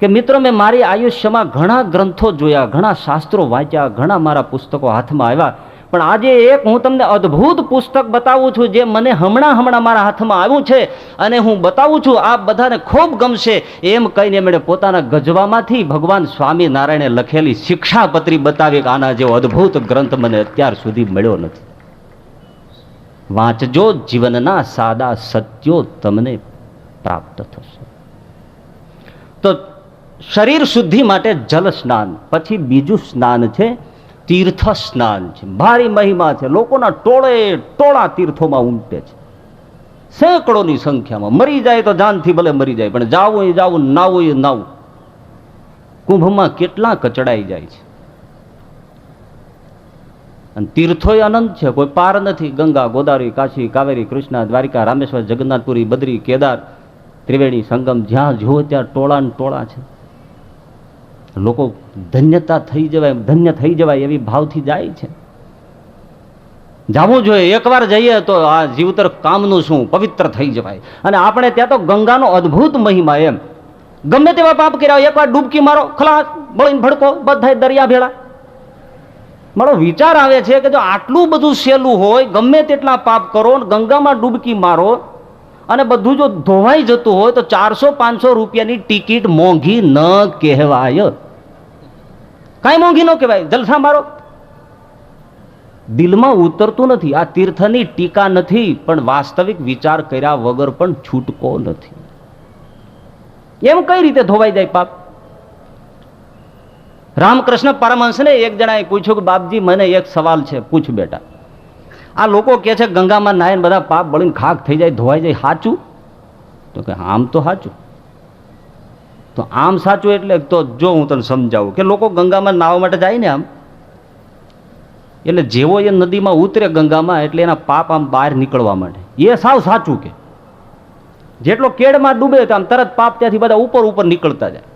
કે મિત્રો, મેં મારી આયુષ્યમાં ઘણા ગ્રંથો જોયા, ઘણા શાસ્ત્રો વાંચ્યા, ઘણા મારા પુસ્તકો હાથમાં આવ્યા, પણ આજે એક હું તમને અદ્ભુત પુસ્તક બતાવું છું જે મને હમણાં મારા હાથમાં આવ્યું છે અને હું બતાવું છું, આ બધાને ખૂબ ગમશે. એમ કહીને એમણે પોતાના ગજવામાંથી ભગવાન સ્વામિનારાયણે લખેલી શિક્ષાપત્રી બતાવી કે આના જેવો અદ્ભુત ગ્રંથ મને અત્યાર સુધી મળ્યો નથી. વાંચજો જીવનના સાદા સત્યો તમને પ્રાપ્ત થશે. તો શરીર શુદ્ધિ માટે જલ સ્નાન, પછી બીજું સ્નાન છે તીર્થ સ્નાન છે. ભારી મહિમા છે. લોકોના ટોળે ટોળા તીર્થોમાં ઉમટે છે, સેંકડોની સંખ્યામાં. મરી જાય તો જાનથી ભલે મરી જાય, પણ જાવું એ જાવું, નાવું એ નાવું. કુંભમાં કેટલા કચડાઈ જાય છે. અને તીર્થોય અનંત છે, કોઈ પાર નથી. ગંગા, ગોદાવરી, કાશી, કાવેરી, કૃષ્ણા, દ્વારિકા, રામેશ્વર, જગન્નાથપુરી, બદ્રી, કેદાર, ત્રિવેણી, સંગમ, જ્યાં જુઓ ત્યાં ટોળા ને ટોળા છે. લોકો ધન્યતા થઈ જવાય, ધન્ય થઈ જવાય એવી ભાવથી જાય છે. જવું જોઈએ. એકવાર જઈએ તો આ જીવતર કામનું શું, પવિત્ર થઈ જવાય. અને આપણે ત્યાં તો ગંગાનો અદ્ભુત મહિમા. એમ ગમે તેવા પાપ કર્યા એકવાર ડૂબકી મારો, ખલાસ, બળીને ભડકો, બધા દરિયા ભેળા. મારો વિચાર આવે છે કે જો આટલું બધું સહેલું હોય, ગમે તેટલા પાપ કરો, ગંગામાં ડૂબકી મારો અને બધું જો ધોવાઈ જતું હોય તો 400-500 રૂપિયાની ટિકિટ મોંઘી ન કહેવાય. કાંઈ મોંઘી ન કહેવાય. જલસા મારો. દિલમાં ઉતરતું નથી. આ તીર્થની ટીકા નથી, પણ વાસ્તવિક વિચાર કર્યા વગર પણ છૂટકો નથી. એમ કઈ રીતે ધોવાઈ જાય પાપ? રામકૃષ્ણ પરમહંસને એક જણાએ પૂછ્યું કે બાપજી મને એક સવાલ છે, પૂછ બેટા. આ લોકો કહે છે ગંગામાં નાયન બધા પાપ બળીને ખાક થઈ જાય, ધોવાઈ જાય, સાચું? તો કે આમ તો સાચું. તો આમ સાચું એટલે તો જો હું તને સમજાવું કે લોકો ગંગામાં નાહવા માટે જાય ને આમ, એટલે જેવો એ નદીમાં ઉતરે ગંગામાં એટલે એના પાપ આમ બહાર નીકળવા માંડે. એ સાવ સાચું. કે જેટલો કેડમાં ડૂબે તો આમ તરત પાપ ત્યાંથી બધા ઉપર ઉપર નીકળતા જાય.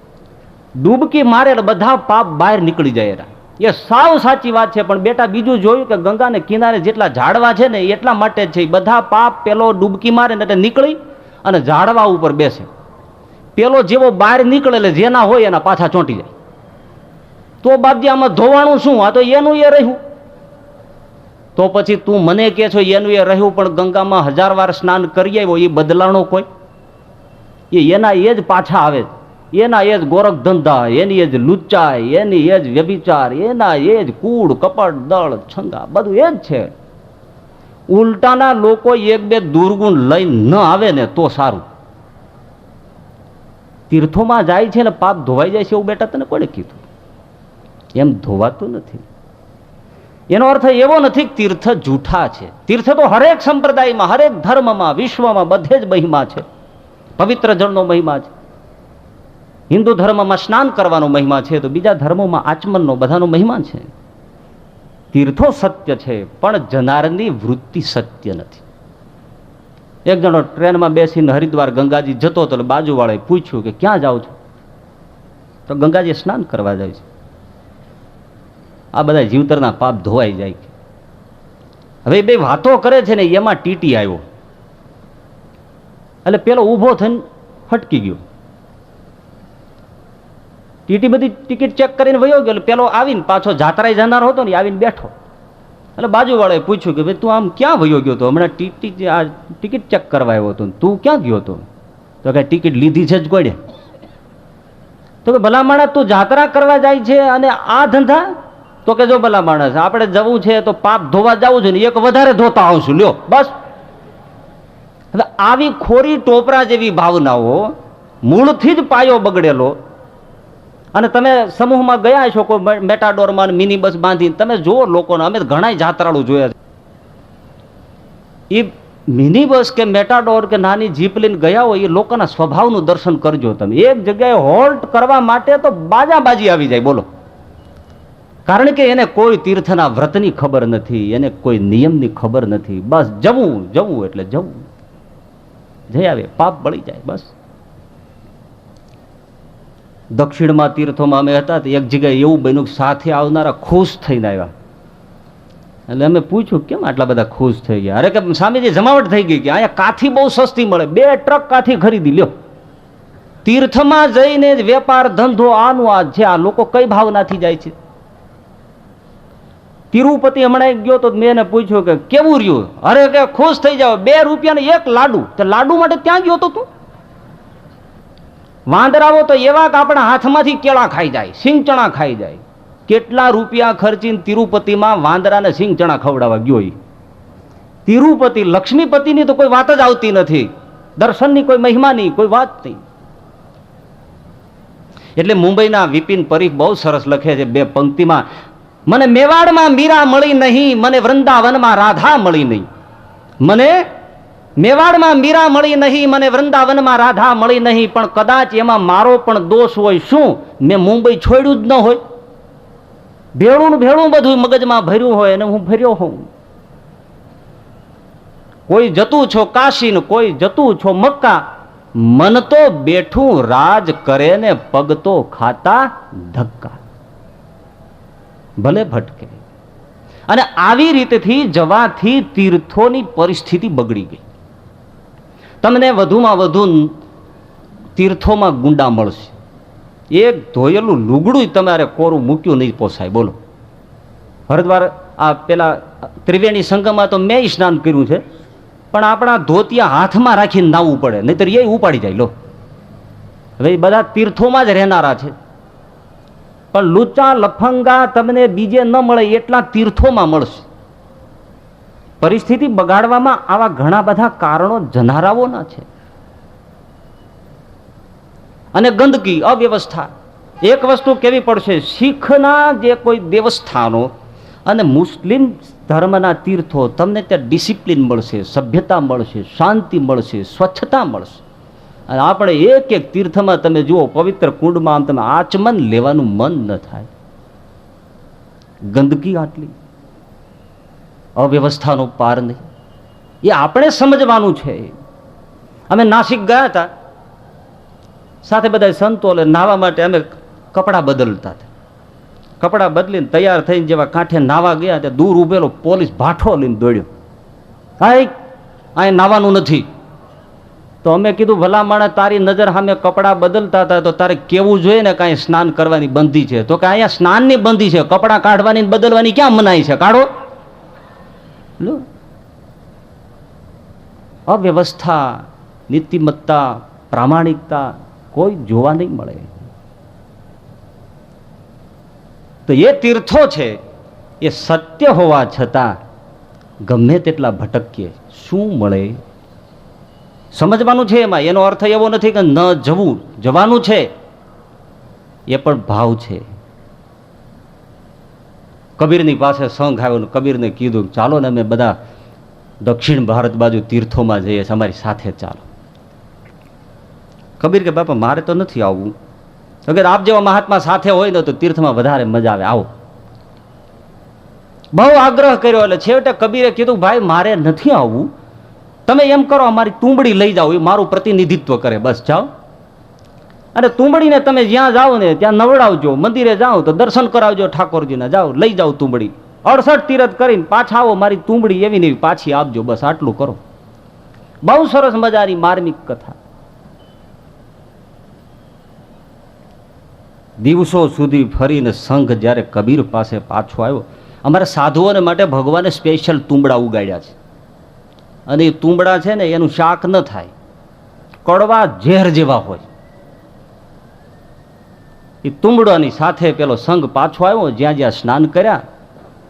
ડૂબકી મારે એટલે બધા પાપ બહાર નીકળી જાય એના. એ સાવ સાચી વાત છે. પણ બેટા બીજું જોયું કે ગંગાને કિનારે જેટલા ઝાડવા છે ને એટલા માટે છે બધા પાપ પેલો ડૂબકી મારે ને એટલે નીકળી અને ઝાડવા ઉપર બેસે. પેલો જેવો બહાર નીકળે એટલે જેના હોય એના પાછા ચોંટી જાય. તો બાપજી આમાં ધોવાણું શું? આ તો એનું એ રહ્યું. તો પછી તું મને કહે છો એનું એ રહ્યું, પણ ગંગામાં 1000 વાર સ્નાન કરી આવ્યો, એ બદલાણો કોઈ? એના એ જ પાછા આવે. એના એ જ ગોરખ ધંધા, એની એ જ લુચ્ચાઈ, એની એ જ વ્યભિચાર, એના એ જ કૂડ કપટ દળ છંગા, બધું એ જ છે. ઉલટાના લોકો એક બે દુર્ગુણ લઈને ન આવે ને તો સારું. તીર્થોમાં જાય છે ને પાપ ધોવાઈ જાય છે એવું બેટા તને કોને કીધું? એમ ધોવાતું નથી. એનો અર્થ એવો નથી કે તીર્થ જૂઠા છે. તીર્થ તો હરેક સંપ્રદાયમાં, હરેક ધર્મમાં, વિશ્વમાં બધે જ મહિમા છે. પવિત્ર જળનો મહિમા છે. હિન્દુ ધર્મમાં સ્નાન કરવાનો મહિમા છે, તો બીજા ધર્મોમાં આચમનનો બધાનો મહિમા છે. તીર્થો સત્ય છે, પણ જનારની વૃત્તિ સત્ય નથી. એક જણો ટ્રેનમાં બેસીને હરિદ્વાર ગંગાજી જતો હતો, એટલે બાજુવાળાએ પૂછ્યું કે ક્યાં જાઓ છો? તો ગંગાજી સ્નાન કરવા જાય છે. આ બધા જીવતરના પાપ ધોવાઈ જાય. હવે બે વાતો કરે છે ને એમાં ટીટી આવ્યો, એટલે પેલો ઊભો થઈને હટકી ગયો. ટીટી બધી ટિકિટ ચેક કરીને વયો ગયો. એટલે પેલો આવીને પાછો જાત્રાએ જનાર હતો ને આવીને બેઠો. એટલે બાજુવાળાએ પૂછ્યું કે ભાઈ તું આમ ક્યાં વયો ગયો હતો? હમણાં આ ટિકિટ ચેક કરવા આવ્યો હતો, તું ક્યાં ગયો હતો? તો કે ટિકિટ લીધી છે જ કોડે. તો કે ભલા માણસ તું જાત્રા કરવા જાય છે અને આ ધંધા? તો કે જો ભલા માણસ આપણે જવું છે તો પાપ ધોવા જવું છે ને એક વધારે ધોતા આવશું, લ્યો બસ. હવે આવી ખોરી ટોપરા જેવી ભાવનાઓ, મૂળથી જ પાયો બગડેલો. અને તમે સમૂહમાં ગયા છો કોઈ મેટાડોરમાં મિની બસ બાંધીને, તમે જુઓ લોકોને, અમે ઘણા જાત્રાળુ જોયા છે. એ મિની બસ કે મેટાડોર કે નાની જીપ લઈને ગયા હોય એ લોકોના સ્વભાવનું દર્શન કરજો તમે. એક જગ્યાએ હોલ્ટ કરવા માટે તો બાજી આવી જાય, બોલો. કારણ કે એને કોઈ તીર્થના વ્રતની ખબર નથી, એને કોઈ નિયમની ખબર નથી. બસ જવું જવું એટલે જવું, જઈ આવે, પાપ બળી જાય, બસ. દક્ષિણમાં તીર્થોમાં અમે હતા, એક જગ્યાએ એવું બન્યું કે સાથે આવનારા ખુશ થઈને આવ્યા. એટલે અમે પૂછ્યું કેમ આટલા બધા ખુશ થઈ ગયા? અરે કે સ્વામીજી જમાવટ થઈ ગઈ કે અહીંયા કાથી બહુ સસ્તી મળે, 2 ટ્રક કાથી ખરીદી લ્યો. તીર્થમાં જઈને જ વેપાર ધંધો આનું આ છે. આ લોકો કઈ ભાવનાથી જાય છે? તિરુપતિ હમણાં ગયો તો મેં એને પૂછ્યું કે કેવું રહ્યું? અરે કે ખુશ થઈ જાવ, 2 રૂપિયાને 1 લાડુ. તો લાડુ માટે ત્યાં ગયો તો તું? વાંદરાઓ તો એવા કે આપણા હાથમાંથી કેળા ખાઈ જાય, સિંગ ચણા ખાઈ જાય. કેટલા રૂપિયા ખર્ચીને તિરુપતિમાં વાંદરાને સિંગ ચણા ખવડાવવા ગયો. તિરુપતિ લક્ષ્મીપતિની તો કોઈ વાત જ આવતી નથી, દર્શનની કોઈ મહિમાની કોઈ વાત નહીં. એટલે મુંબઈના વિપિન પરીખ બહુ સરસ લખે છે બે પંક્તિમાં, મને મેવાડમાં મીરા મળી નહીં, મને વૃંદાવનમાં રાધા મળી નહીં. મને મેવાડમાં મીરા મળી નહીં, મને વૃંદાવનમાં રાધા મળી નહીં, પણ કદાચ એમાં મારો પણ દોષ હોય. શું મેં મુંબઈ છોડ્યું જ ન હોય? ભેળું ભેળું બધું મગજમાં ભર્યું હોય અને હું ભર્યો હોઉં. કોઈ જતું છો કાશી ને કોઈ જતું છો મક્કા, મન તો બેઠું રાજ કરે ને પગ તો ખાતા ધક્કા. ભલે ભટકે. અને આવી રીતથી જવાથી તીર્થોની પરિસ્થિતિ બગડી ગઈ. તમને વધુમાં વધુ તીર્થોમાં ગુંડા મળશે. એક ધોયેલું લુગડું તમારે કોરું મૂક્યું નહીં પોસાય. બોલો, હરિદ્વાર આ પેલા ત્રિવેણી સંગમમાં તો મેં સ્નાન કર્યું છે, પણ આપણા ધોતિયા હાથમાં રાખીને નાવું પડે, નહીતર એ ઉપાડી જાય. લો, હવે બધા તીર્થોમાં જ રહેનારા છે, પણ લુચા લફંગા તમને બીજે ન મળે એટલા તીર્થોમાં મળશે. પરિસ્થિતિ બગાડવામાં આવા ઘણા બધા કારણો જનારાઓના છે. અને ગંદકી, અવ્યવસ્થા. એક વસ્તુ કેવી પડશે, શીખના જે કોઈ દેવસ્થાનો અને મુસ્લિમ ધર્મના તીર્થો, તમને ત્યાં ડિસિપ્લિન મળશે, સભ્યતા મળશે, શાંતિ મળશે, સ્વચ્છતા મળશે. અને આપણે એક એક તીર્થમાં તમે જુઓ, પવિત્ર કુંડમાં આમ તમે આચમન લેવાનું મન ન થાય. ગંદકી આટલી, અવ્યવસ્થાનો પાર નહીં. એ આપણે સમજવાનું છે. અમે નાસિક ગયા હતા, સાથે બધા સંતો, નાહવા માટે અમે કપડાં બદલતા હતા. કપડાં બદલીને તૈયાર થઈને જેવા કાંઠે નાવા ગયા, ત્યાં દૂર ઉભેલો પોલીસ ભાઠો લઈને દોડ્યો, અહીં નાવાનું નથી. તો અમે કીધું, ભલા માણસ, તારી નજર સામે કપડાં બદલતા હતા તો તારે કેવું જોઈએ ને કાંઈ સ્નાન કરવાની બંધી છે? તો કે અહીંયા સ્નાનની બંધી છે, કપડાં કાઢવાની બદલવાની ક્યાં મનાઈ છે? કાઢો. અવ્યવસ્થા, નીતિમત્તા, પ્રામાણિકતા કોઈ જોવા નહીં મળે. તો એ તીર્થો છે એ સત્ય હોવા છતાં ગમે તેટલા ભટકીએ, શું મળે? સમજવાનું છે એમાં. એનો અર્થ એવો નથી કે ન જવું, જવાનું છે, એ પણ ભાવ છે. કબીરની પાસે સંઘ આવ્યો ને કબીરને કીધું, ચાલો ને અમે બધા દક્ષિણ ભારત બાજુ તીર્થોમાં જઈએ છીએ, અમારી સાથે ચાલો. કબીર કે, બાપા મારે તો નથી આવવું. અગર આપ જેવા મહાત્મા સાથે હોય ને તો તીર્થમાં વધારે મજા આવે, આવો. બહુ આગ્રહ કર્યો એટલે છેવટે કબીરે કીધું, ભાઈ મારે નથી આવવું, તમે એમ કરો અમારી તુંબડી લઈ જાઓ, એ મારું પ્રતિનિધિત્વ કરે, બસ જાઓ. અને તુંબડીને તમે જ્યાં જાઓ ને ત્યાં નવડાવજો, મંદિરે જાઓ તો દર્શન કરાવજો ઠાકોરજીને, જાઓ લઈ જાઓ તુંબડી. 68 તીરથ કરીને પાછા આવો, મારી તુંબડી એવી ને એવી પાછી આપજો, બસ આટલું કરો. બહુ સરસ મજાની માર્મિક કથા. દિવસો સુધી ફરીને સંઘ જ્યારે કબીર પાસે પાછો આવ્યો, અમારા સાધુઓને માટે ભગવાને સ્પેશિયલ તુંબડા ઉગાડ્યા છે. અને એ તુંબડા છે ને એનું શાક ન થાય, કડવા ઝેર જેવા હોય. એ તુંબડાની સાથે પેલો સંઘ પાછો આવ્યો, જ્યાં જ્યાં સ્નાન કર્યા,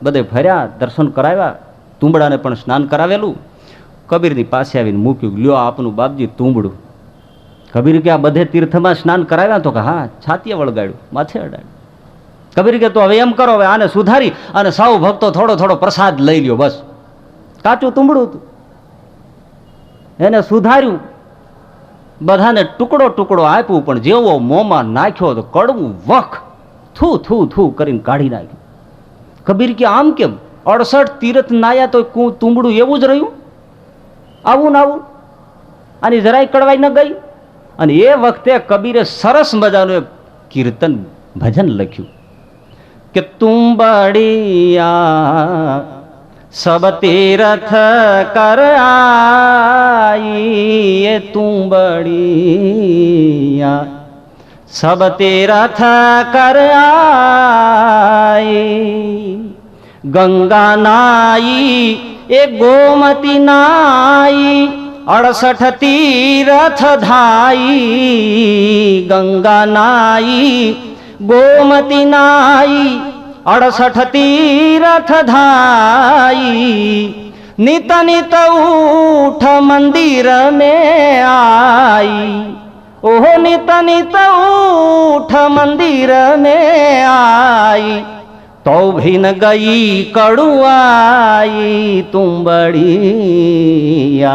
બધે ફર્યા, દર્શન કરાવ્યા, તુંબડાને પણ સ્નાન કરાવેલું. કબીરની પાસે આવીને મૂક્યું, લ્યો આપનું બાપજી તુંબડું. કબીર કે, આ બધે તીર્થમાં સ્નાન કરાવ્યા? તો કે હા. છાતીએ વળગાડ્યું, માથે અડાડ્યું. કબીર કે, તો હવે એમ કરો, હવે આને સુધારી અને સૌ ભક્તો થોડો થોડો પ્રસાદ લઈ લ્યો, બસ. કાચું તુંબડું હતું, એને સુધાર્યું, બધાને ટુકડો ટુકડો આપ્યું, પણ જેવો મોંમાં નાખ્યો તો કડવું વખ થૂ થૂ થૂ કરીને કાઢી નાખ્યું. કબીર કે, આમ કેમ? 68 તીર્થ નાયા તો તુંબડું એવું જ રહ્યું, આવું ને આવું, આની જરાય કડવાઈ ન ગઈ. અને એ વખતે કબીરે સરસ મજાનું એક કીર્તન ભજન લખ્યું કે, તુંબડિયા સબ તીરથ કર આઈ, એ તુંબડિયા સબ તીરથ કર આઈ, ગંગા નાઈ એ ગોમતી નાઈ, 68 તીરથ ધાઈ, ગંગા નાઈ ગોમતી નાઈ, 68 તીરથ ધાઈ, नित नित उठ मंदिर में आई, ओहो नित नित उठ मंदिर में आई, तो भी न गई कड़ुआई तुम बढ़िया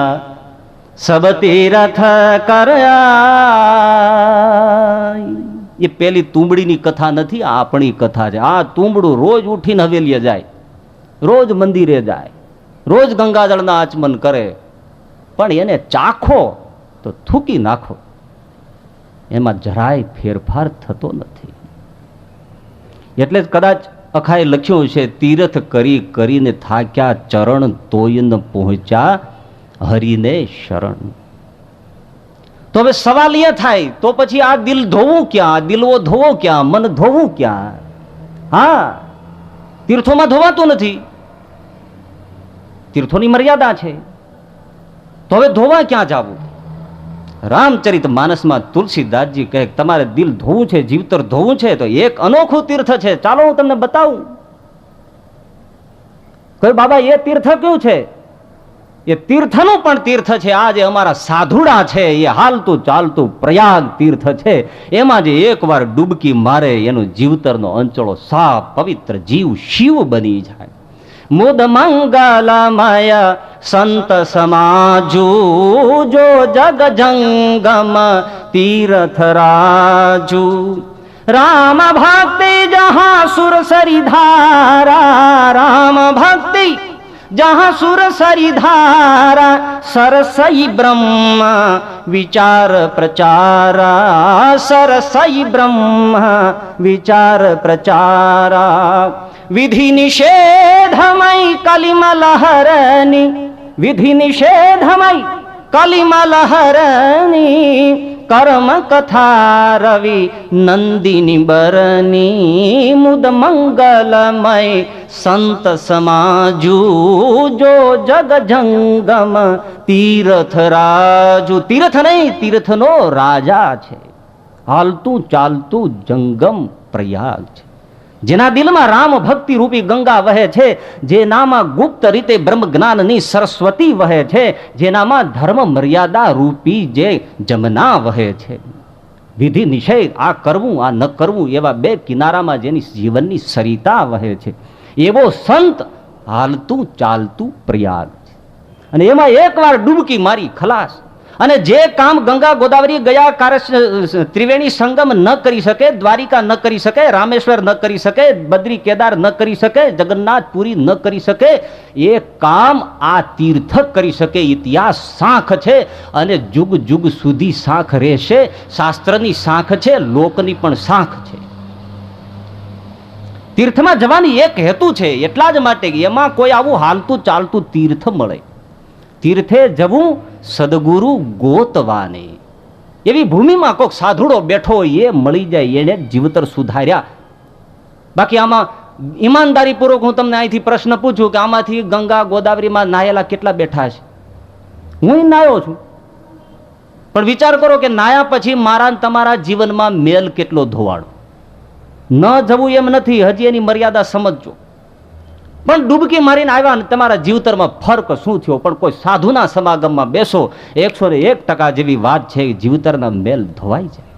सब तीरथ कर आई। ये पेली तुंबड़ी कथा नहीं, आपणी कथा है। आ तुंबड़ू रोज उठीने हवेलीए जाए, रोज मंदिरे जाए, रोज गंगाजळना आचमन करे, पण एने चाखो तो थूकी नाखो, एमां જરાય ફેરફાર થતો નથી। એટલે જ કદાચ અખાએ લખ્યું છે, તીર્થ કરી કરીને થાક્યા ચરણ તોય ન પહોંચ્યા હરિને શરણ। તો હવે સવાલ એ થાય, તો પછી આ દિલ ધોવું ક્યાં, દિલવો ધોવો ક્યાં, મન ધોવું ક્યાં? હા, તીર્થોમાં ધોવાતું નથી, તીર્થોની મર્યાદા છે, તો હવે ધોવા ક્યાં જાવું? રામચરિત માનસમાં તુલસીદાસજી કહે, તમારે દિલ ધોવું છે, જીવતર ધોવું છે, તો એક અનોખું તીર્થ છે, ચાલો હું તમને બતાવું। કહ્યું, બાબા એ તીર્થ કયું છે? એ તીર્થનું પણ તીર્થ છે, આ જે અમારા સાધુડા છે એ હાલતું ચાલતું પ્રયાગ તીર્થ છે, એમાં જે એકવાર ડૂબકી મારે એનું જીવતરનો અંચળો સાફ પવિત્ર જીવ શિવ બની જાય। मुद मंगलमय संत समाजू जो जग जंगम तीर्थ राजू, राम भक्ति जहाँ सुर सरी धारा, राम भक्ति जहाँ सुर सरी धारा, सरसई ब्रह्म विचार प्रचारा, सरसई ब्रह्म विचार प्रचारा। विधि निषेधमय कलिमलहरणी, विधि निषेधमय कलिमलहरणी, कर्म कथा रवि नंदिनी बरनी, मुद मंगलमय संत समाजू जो जग जंगम तीर्थ राजू। तीर्थ नहीं, तीर्थ नो राजा छे, हालतू चालतू जंगम प्रयाग छे। જેના દિલમાં રામ ભક્તિ રૂપી ગંગા વહે છે, જેનામાં ગુપ્ત રીતે બ્રહ્મ જ્ઞાનની સરસ્વતી વહે છે, જેનામાં ધર્મ મર્યાદા રૂપી જે જમના વહે છે। વિધિ નિષેધ, આ કરવું આ ન કરવું, એવા બે કિનારામાં જેની જીવનની સરિતા વહે છે, એવો સંત હાલતું ચાલતું પ્રયાગ છે। અને એમાં એકવાર ડૂબકી મારી ખલાસ। અને જે કામ ગંગા ગોદાવરી ગયા કાર્ય ત્રિવેણી સંગમ ન કરી શકે, દ્વારિકા ન કરી શકે, રામેશ્વર ન કરી શકે, બદ્રી કેદાર ન કરી શકે, જગન્નાથ પુરી ન કરી શકે, એ કામ આ તીર્થ કરી શકે। ઇતિહાસ સાંખ છે અને જુગ જુગ સુધી સાંખ રહેશે। શાસ્ત્રની સાંખ છે, લોકની પણ સાંખ છે। તીર્થમાં જવાની એક હેતુ છે, એટલા જ માટે એમાં કોઈ આવું હાલતું ચાલતું તીર્થ મળે। તીર્થે જવું સદગુરુ ગોતવાને, એવી ભૂમિમાં કોઈક સાધુડો બેઠો હોય એ મળી જાય, એને જીવતર સુધાર્યા। બાકી આમાં ઈમાનદારીપૂર્વક હું તમને અહીંથી પ્રશ્ન પૂછું કે આમાંથી ગંગા ગોદાવરીમાં નાયેલા કેટલા બેઠા છે? હું નાયો છું, પણ વિચાર કરો કે નાયા પછી મારા તમારા જીવનમાં મેલ કેટલો ધોવાડો। ન જવું એમ નથી, હજી એની મર્યાદા સમજજો। પણ ડૂબકી મારીને આવ્યા ને તમારા જીવતરમાં ફરક શું થયો? પણ કોઈ સાધુના સમાગમમાં બેસો, 101% જેવી વાત છે, જીવતરના મેલ ધોવાઈ જાય।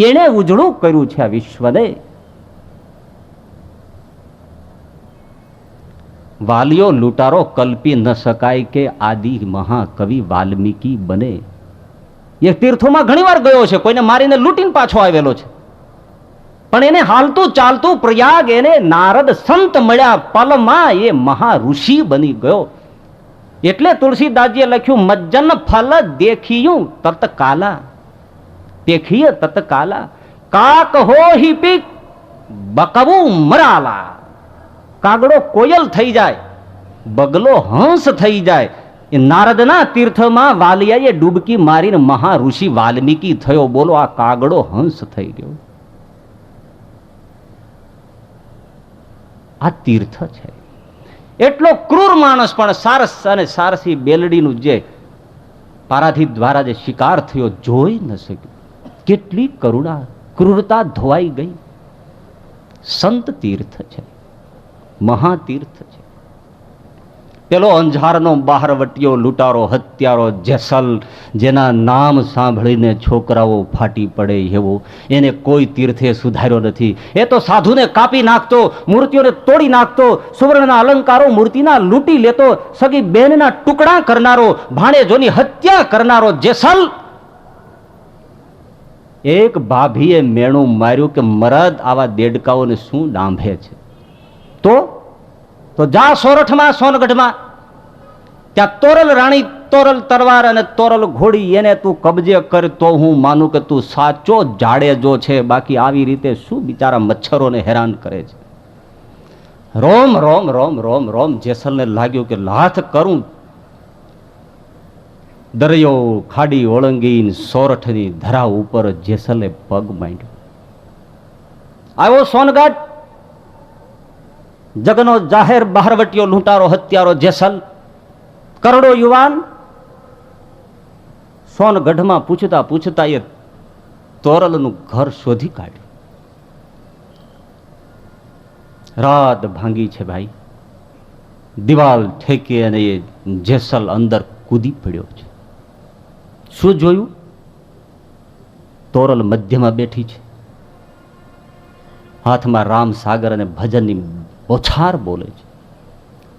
એણે ઉજળું કર્યું છે આ વિશ્વને। વાલિયો લૂંટારો કલ્પી ન શકાય કે આદિ મહાકવિ વાલ્મીકી બને। એ તીર્થોમાં ઘણીવાર ગયો છે, કોઈને મારીને લૂંટીને પાછો આવેલો છે, પણ એને હાલતું ચાલતું પ્રયાગ એને નારદ સંત મળ્યા, પલમાં એ મહા ઋષિ બની ગયો। એટલે તુલસીદાસજીએ લખ્યું, મજ્જન ફલ દેખિયું તત્કાલા, દેખીએ તત્કાલા, કાક હો હિ પીક બકવું મરાલા। કાગડો કોયલ થઈ જાય, બગલો હંસ થઈ જાય। એ નારદના તીર્થમાં વાલિયાએ ડૂબકી મારીને મહા ઋષિ વાલ્મીકી થયો। બોલો, આ કાગડો હંસ થઈ ગયો। આ તીર્થ છે। એટલો ક્રૂર માણસ પણ સારસ અને સારસી બેલડીનું જે પારાધીપ દ્વારા જે શિકાર થયો જોઈ ન શક્યો। કેટલી કરુણા, ક્રૂરતા ધોવાઈ ગઈ। સંત તીર્થ છે, મહાતીર્થ છે। પેલો અંજારનો બહારવટીયો લૂંટારો હત્યારો જેસલ, જેના નામ સાંભળીને છોકરાઓ ફાટી પડે એવો, એને કોઈ તીર્થે સુધાર્યો નથી. એ તો સાધુને કાપી નાખતો, મૂર્તિઓને તોડી નાખતો, સુવર્ણના અલંકારો મૂર્તિના લૂંટી લેતો, સગી બેનના ટુકડા કરનારો, ભાણેજોની હત્યા કરનારો જેસલ. એક ભાભીએ મેણું માર્યું કે મરદ આવા દેડકાઓને શું ડાંભે છે. તો જા સોરઠમાં, સોનગઢમાં, ત્યાં તોરલ રાણી, તોરલ તરવાર અને તોરલ ઘોડી, એને તું કબજે કર તો હું માનું કે તું સાચો જાડેજો છે. બાકી આવી રીતે શું બિચારા મચ્છરોને હેરાન કરે છે. રોમ રોમ રોમ રોમ રોમ જેસલને લાગ્યું કે લાથ કરું. દરિયો ખાડી ઓળંગીને સોરઠની ધરા ઉપર જેસલે પગ માંડ્યો. આવ્યો સોનગઢ. જગનો જાહેર બહારવટીયો લૂંટારો હત્યારો જેસલ, કરોડો યુવાન. સોનગઢમાં પૂછતા પૂછતા એ તોરલનું ઘર શોધી કાઢ્યું. રાત ભાંગી છે ભાઈ. દિવાલ ઠેકી અને એ જેસલ અંદર કૂદી પડ્યો છે. શું જોયું? તોરલ મધ્યમાં બેઠી છે, હાથમાં રામ સાગર અને ભજનની બોછાર બોલે છે.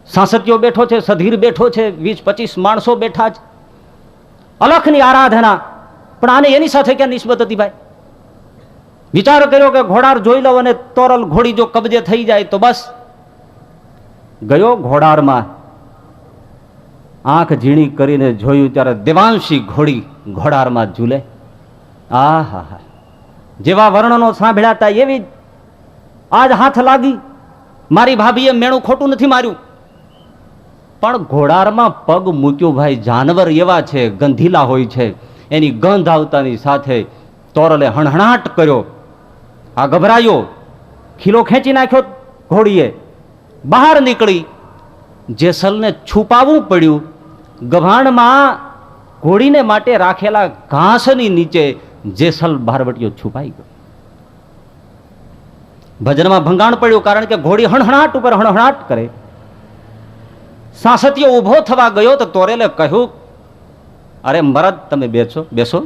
સાંસત્યો બેઠો છે, સધીર બેઠો છે, 20-25 માણસો બેઠા છે. અલખની આરાધના. પણ આને એની સાથે ક્યાં નિસ્બત હતી ભાઈ? વિચાર કર્યો કે ઘોડાર જોઈ લઉં અને તોરલ ઘોડી જો કબજે થઈ જાય તો બસ. ગયો ઘોડારમાં, આંખ ઝીણી કરીને જોયું ત્યારે દેવાંશી ઘોડી ઘોડારમાં ઝૂલે. આ હા હા, જેવા વર્ણનો સાંભળ્યા હતા એવી આજ હાથ લાગી. મારી ભાભીએ મેણું ખોટું નથી માર્યું, પણ ઘોડારમાં પગ મૂક્યો ભાઈ. જાનવર એવા છે, ગંધીલા હોય છે. એની ગંધ આવતાની સાથે તોરલે હણહણાટ કર્યો. આ ગભરાયો, ખીલો ખેંચી નાખ્યો ઘોડીએ, બહાર નીકળી. જેસલને છુપાવવું પડ્યું. ગભાણમાં ઘોડીને માટે રાખેલા ઘાસની નીચે જેસલ બહારવટીયો છુપાઈ ગયો. ભજનમાં ભંગાણ પડ્યું, કારણ કે ઘોડી હણહણાટ ઉપર હણહણાટ કરે. સાંસતીયો ઊભો થવા ગયો તો તોરેલે કહ્યું, અરે મરદ તમે બેસો બેસો,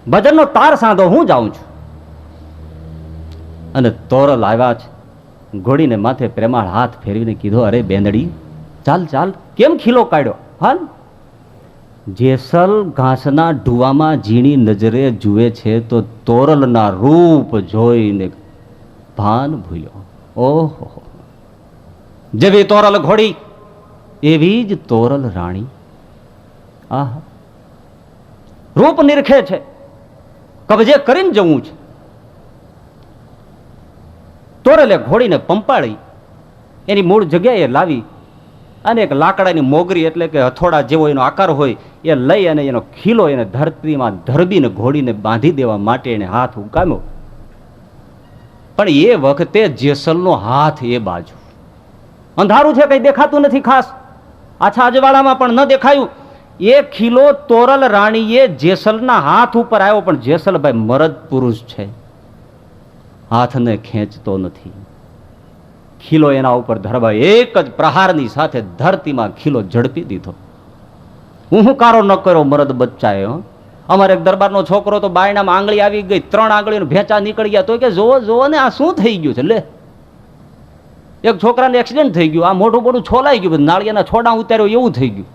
ભજનનો તાર સાંધો, હું જાઉં છું. અને તોરલ આવ્યા છે. ઘોડીને માથે પ્રેમાળ હાથ ફેરવીને કીધો, અરે બેંદડી ચાલ ચાલ, કેમ ખીલો કાઢ્યો? હાલ. જેસલ ઘાસના ઢુવામાં ઝીણી નજરે જુએ છે તો તોરલના રૂપ જોઈને ભાન ભૂલ્યો. ઓહો, જેવી તોરલ ઘોડી એવી જ તોરલ રાણી. આહ, રૂપ નિરખે છે, કબજે કરીને જવું છે. તોરલે ઘોડીને પંપાળી એની મૂળ જગ્યાએ લાવી અને એક લાકડાની મોગરી, એટલે કે હથોડા જેવો એનો આકાર હોય, એ લઈ અને એનો ખીલો એને ધરતીમાં ધરબીને ઘોડીને બાંધી દેવા માટે એને હાથ ઉકામ્યો. પણ એ વખતે જેસલનો હાથ એ બાજુ. અંધારું છે, કઈ દેખાતું નથી ખાસ. આછા અજવાળામાં પણ ન દેખાયું. એ ખીલો તોરલ રાણીએ જેસલના હાથ ઉપર આવ્યો, પણ જેસલભાઈ મરદ પુરુષ છે, હાથને ખેંચતો નથી. ખીલો એના ઉપર ધરવા એક જ પ્રહારની સાથે ધરતીમાં ખીલો ઝડપી દીધો. હું કારો ન કર્યો મરદ બચ્ચાએ. અમારે એક દરબારનો છોકરો તો બાયણામાં આંગળી આવી ગઈ, 3 આંગળીનો ભેંચા નીકળી ગયા. તો કે જોવો જોવો ને, આ શું થઈ ગયું છે? લે, એક છોકરાને એક્સિડન્ટ થઈ ગયું, આ મોઢું મોઢું છોલાઈ ગયું, નાળિયેરના છોડા ઉતાર્યો એવું થઈ ગયું.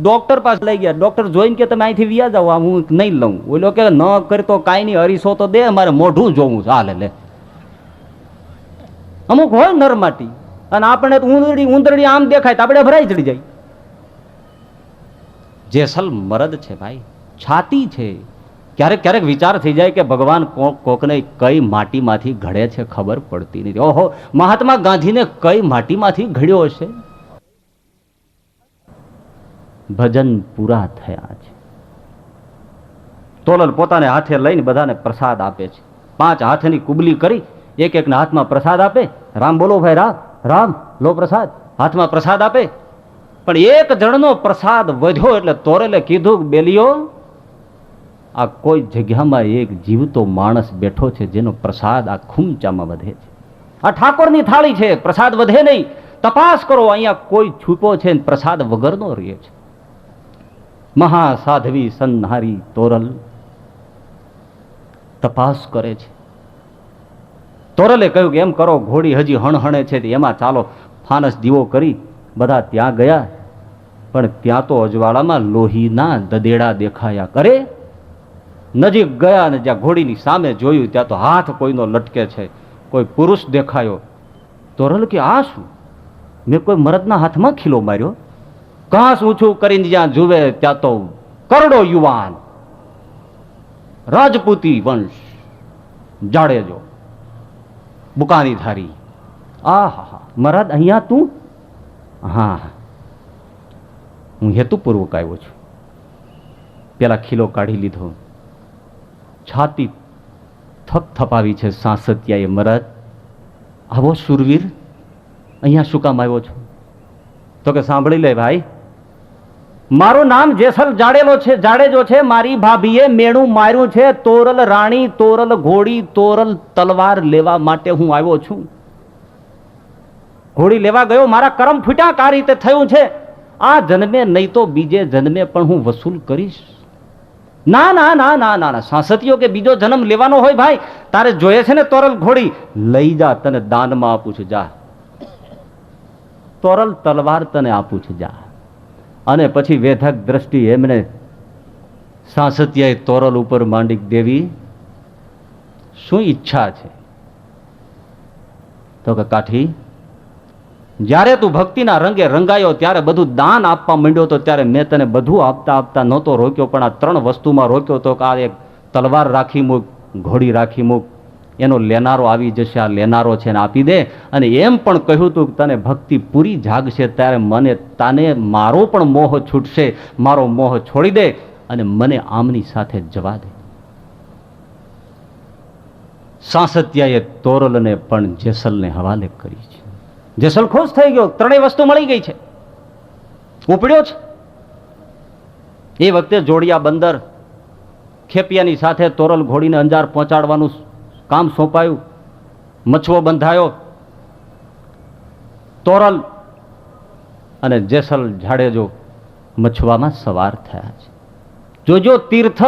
ડોક્ટર પાસે લઈ ગયા. ડોક્ટર જોઈને કે તમે અહીંથી વ્યા જાઓ, આ હું નહીં લઉં. ઓલો કે ન કરતો કાંઈ નહીં, અરીસો તો દે, મારે મોઢું જોવું છે. હાલે લે. અમુક હોય નરમાટી, અને આપણે ઉંદરડી આમ દેખાય તો આપણે ભરાઈ ચડી જાય. જેસલ મરદ છે ભાઈ, છાતી છે. ક્યારેક ક્યારેક વિચાર થઈ જાય કે ભગવાન કોકને કઈ માટીમાંથી ઘડે છે ખબર પડતી નથી. ઓહો, મહાત્મા ગાંધીને કઈ માટીમાંથી ઘડ્યો હશે. ભજન પૂરા થયા છે. તોરલ પોતાને હાથે લઈને બધાને પ્રસાદ આપે છે. 5 હાથની કુબલી કરી એક એકના હાથમાં પ્રસાદ આપે. રામ બોલો ભાઈ, રામ રામ, લો પ્રસાદ. હાથમાં પ્રસાદ આપે. પણ એક જણનો પ્રસાદ વધ્યો એટલે તોરલે કીધું, બેલીઓ, આ કોઈ જગ્યામાં એક જીવતો માણસ બેઠો છે જેનો પ્રસાદ આ ખૂમચામાં વધે છે. આ ઠાકોરની થાળી છે, પ્રસાદ વધે નહીં. તપાસ કરો, અહીંયા કોઈ છૂપો છે ને પ્રસાદ વગરનો રહે છે. મહાસાધવી સંહારી તોરલ તપાસ કરે છે. તોરલે કહ્યું કે એમ કરો, ઘોડી હજી હણહણે છે, એમાં ચાલો. ફાનસ દીવો કરી બધા ત્યાં ગયા, પણ ત્યાં તો અજવાળામાં લોહીના દદેડા દેખાયા કરે. નજીક ગયા અને જ્યાં ઘોડીની સામે જોયું ત્યાં તો હાથ કોઈનો લટકે છે, કોઈ પુરુષ દેખાયો. તોરલ કે આ શું? મેં કોઈ મરદના હાથમાં ખીલો માર્યો? ઘાસ ઊંચું કરીને જ્યાં જુએ ત્યાં તો કરડો યુવાન, રાજપૂતી વંશ, જાડેજો, બુકાની ધારી. આ હા મરદ અહીંયા તું? હા, હું હેતુપૂર્વક આવ્યો છું. પેલા ખીલો કાઢી લીધો, છાતી થપથપાવી છે સાંસતિયાએ. મરદ આવો શૂરવીર, અહીંયા શું કામ આવ્યો છો? તો કે સાંભળી લે ભાઈ, મારું નામ જેસલ જાડેજો છે. મારી ભાભીએ મેણું માર્યું છે. તોરલ રાણી, તોરલ ઘોડી, તોરલ તલવાર લેવા માટે હું આવ્યો છું. ઘોડી લેવા ગયો, મારા કરમ ફૂટ્યા. આ રીતે થયું છે. આ જન્મે નહીં તો બીજે જન્મે પણ હું વસૂલ કરીશ. ના ના ના ના ના ના, સાંસતીઓ કે બીજો જન્મ લેવાનો હોય ભાઈ, તારે જોઈએ છે ને તોરલ ઘોડી, લઈ જા, તને દાનમાં આપું છું, જા. તોરલ તલવાર તને આપું છું, જા. અને પછી વેધક દ્રષ્ટિ એમને સાંસતિયાએ તોરલ ઉપર માંડી, દેવી શું ઈચ્છા છે? તો કે કાઠી, જ્યારે તું ભક્તિના રંગે રંગાયો ત્યારે બધું દાન આપવા માંડ્યો તો ત્યારે મેં તને બધું આપતા આપતા નહોતો રોક્યો, પણ આ 3 વસ્તુમાં રોક્યો તો કે આ એક તલવાર રાખી મૂક, ઘોડી રાખી મૂક, એનો લેનારો આવી જશે, આ લેનારો છે ને આપી દે. અને એમ પણ કહ્યું તું કે તને ભક્તિ પૂરી જાગશે ત્યારે મને તાને મારો પણ મોહ છૂટશે, મારો મોહ છોડી દે અને મને આમની સાથે જવા દે. સાંસતિયાએ તોરલને પણ જેસલને હવાલે કરી છે. જેસલ ખુશ થઈ ગયો, 3 વસ્તુ મળી ગઈ છે, ઉપડ્યો છે. એ વખતે જોડિયા બંદર ખેપિયાની સાથે તોરલ ઘોડીને અંજાર પહોંચાડવાનું કામ સોંપાયું. મછવો બંધાયો. તોરલ અને જેસલ જાડેજો મછવામાં સવાર થયા છે. જોજો તીર્થ,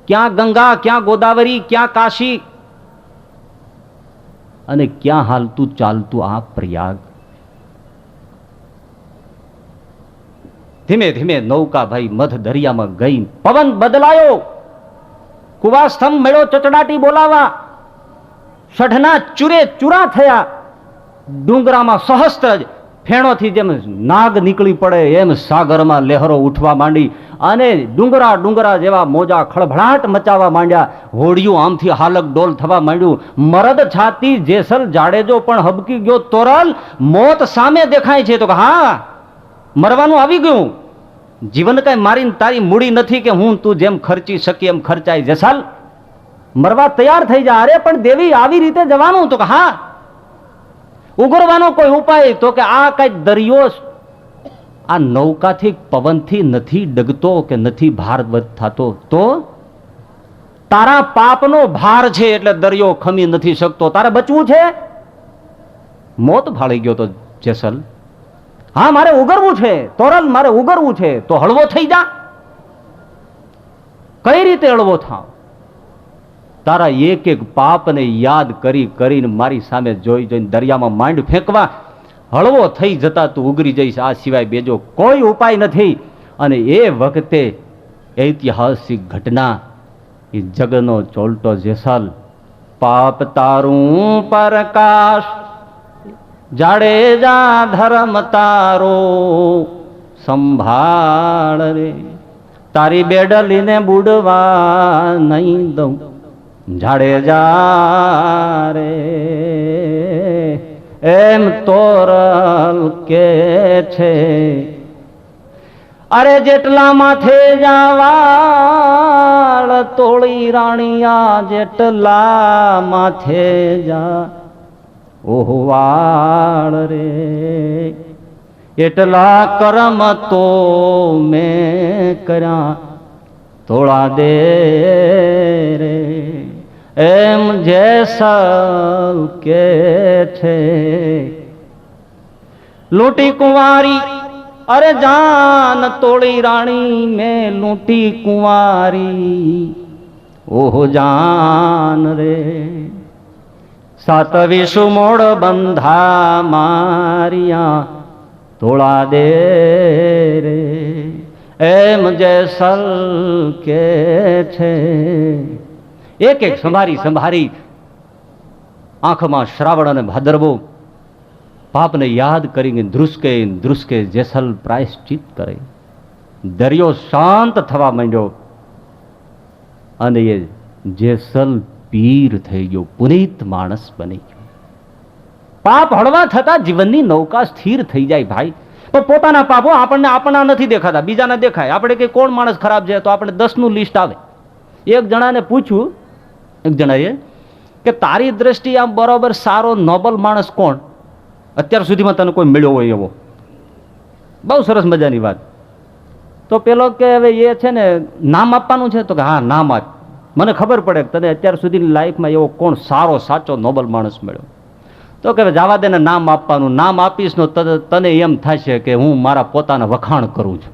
ક્યાં ગંગા, ક્યાં ગોદાવરી, ક્યાં કાશી અને ક્યાં હાલતું ચાલતું આ પ્રયાગ. ધીમે ધીમે નૌકા ભાઈ મધ દરિયામાં ગઈ. પવન બદલાયો, કુવાસ્તંભ મેળો ચચડાટી બોલાવા, સઢના ચૂરે ચૂરા થયા. ડુંગરામાં સહસ્ત્ર ફેણોથી જેમ નાગ નીકળી પડે એમ સાગરમાં લહેરો ઉઠવા માંડી અને ડુંગરા ડુંગરા જેવા મોજા ખળભળાટ મચાવવા માંડ્યા. હોડિયું આમથી હાલક ડોલ થવા માંડ્યું. મરદ છાતી જેસલ જાડેજો પણ હબકી ગયો. તોરલ, મોત સામે દેખાય છે. તો કે હા, મરવાનું આવી ગયું. જીવન કઈ મારીને તારી મૂડી નથી કે હું તું જેમ ખર્ચી શકી એમ ખર્ચાય. જેસલ, મરવા તૈયાર થઈ જા. અરે પણ દેવી આવી રીતે જવાનું? તો કે હા. ઉગરવાનો કોઈ ઉપાય? તો કે આ કઈ દરિયો આ નૌકાથી પવનથી નથી ડગતો કે નથી ભાર થતો, તો તારા પાપનો ભાર છે એટલે દરિયો ખમી નથી શકતો. તારે બચવું છે? મોત ભાળી ગયો તો જેસલ. હા, મારે ઉગરવું છે તોરલ, મારે ઉગરવું છે. તો હળવો થઈ જા. કઈ રીતે હળવો થાવ? તારા એક એક પાપને યાદ કરી કરીને મારી સામે જોઈ જોઈને દરિયામાં માંડ ફેંકવા. હળવો થઈ જતા તું ઉગરી જઈશ, આ સિવાય બીજો કોઈ ઉપાય નથી. અને એ વખતે ઐતિહાસિક ઘટના, એ જગનો ચોલટો જેસલ. પાપ તારું પ્રકાશ, જાડેજા ધર્મ તારો સંભાળ રે. તારી બેડલીને બુડવા નહીં દઉં, જાડેજા રે. એમ તોરલ કે છે. અરે જેટલા માથે જાવાળ તોળી રાણીયા, જેટલા માથે જા ઓહવાળ રે. એટલા કરમ તો મેં કર્યા તોળા દે રે. એમ જેસલ કે છે. लूटी कुंवारी अरे जान तोड़ी रानी में लूटी कुंवारी ओहो जान रे सातवीसु मोड़ बंधा मारिया तोड़ा दे रे एम जैसल के छे एक एक संभारी संभारी आंखમાં શ્રાવણ અને ભાદરવો પાપને યાદ કરીને ધ્રુસકે ધ્રુસકે જેસલ પ્રાયશ્ચિત કરે દરિયો શાંત થવા માંડ્યો અને એ જેસલ પીર થઈ ગયો પુનીત માણસ બની ગયો પાપ હળવા થતા જીવનની નૌકા સ્થિર થઈ જાય ભાઈ પણ પોતાના પાપો આપણને આપણા નથી દેખાતા બીજાના દેખાય આપણે કે કોણ માણસ ખરાબ છે તો આપણે 10નું લિસ્ટ આવે એક જણાને પૂછ્યું એક જણાએ કે તારી દ્રષ્ટિએ આમ બરાબર સારો નોબલ માણસ કોણ અત્યાર સુધીમાં તને કોઈ મળ્યો હોય એવો બહુ સરસ મજાની વાત તો પેલો કે હવે એ છે ને નામ આપવાનું છે તો કે હા નામ આપ મને ખબર પડે કે તને અત્યાર સુધીની લાઈફમાં એવો કોણ સારો સાચો નોબલ માણસ મળ્યો તો કે જવા દે ને નામ આપવાનું નામ આપીશ નો તને એમ થશે કે હું મારા પોતાના વખાણ કરું છું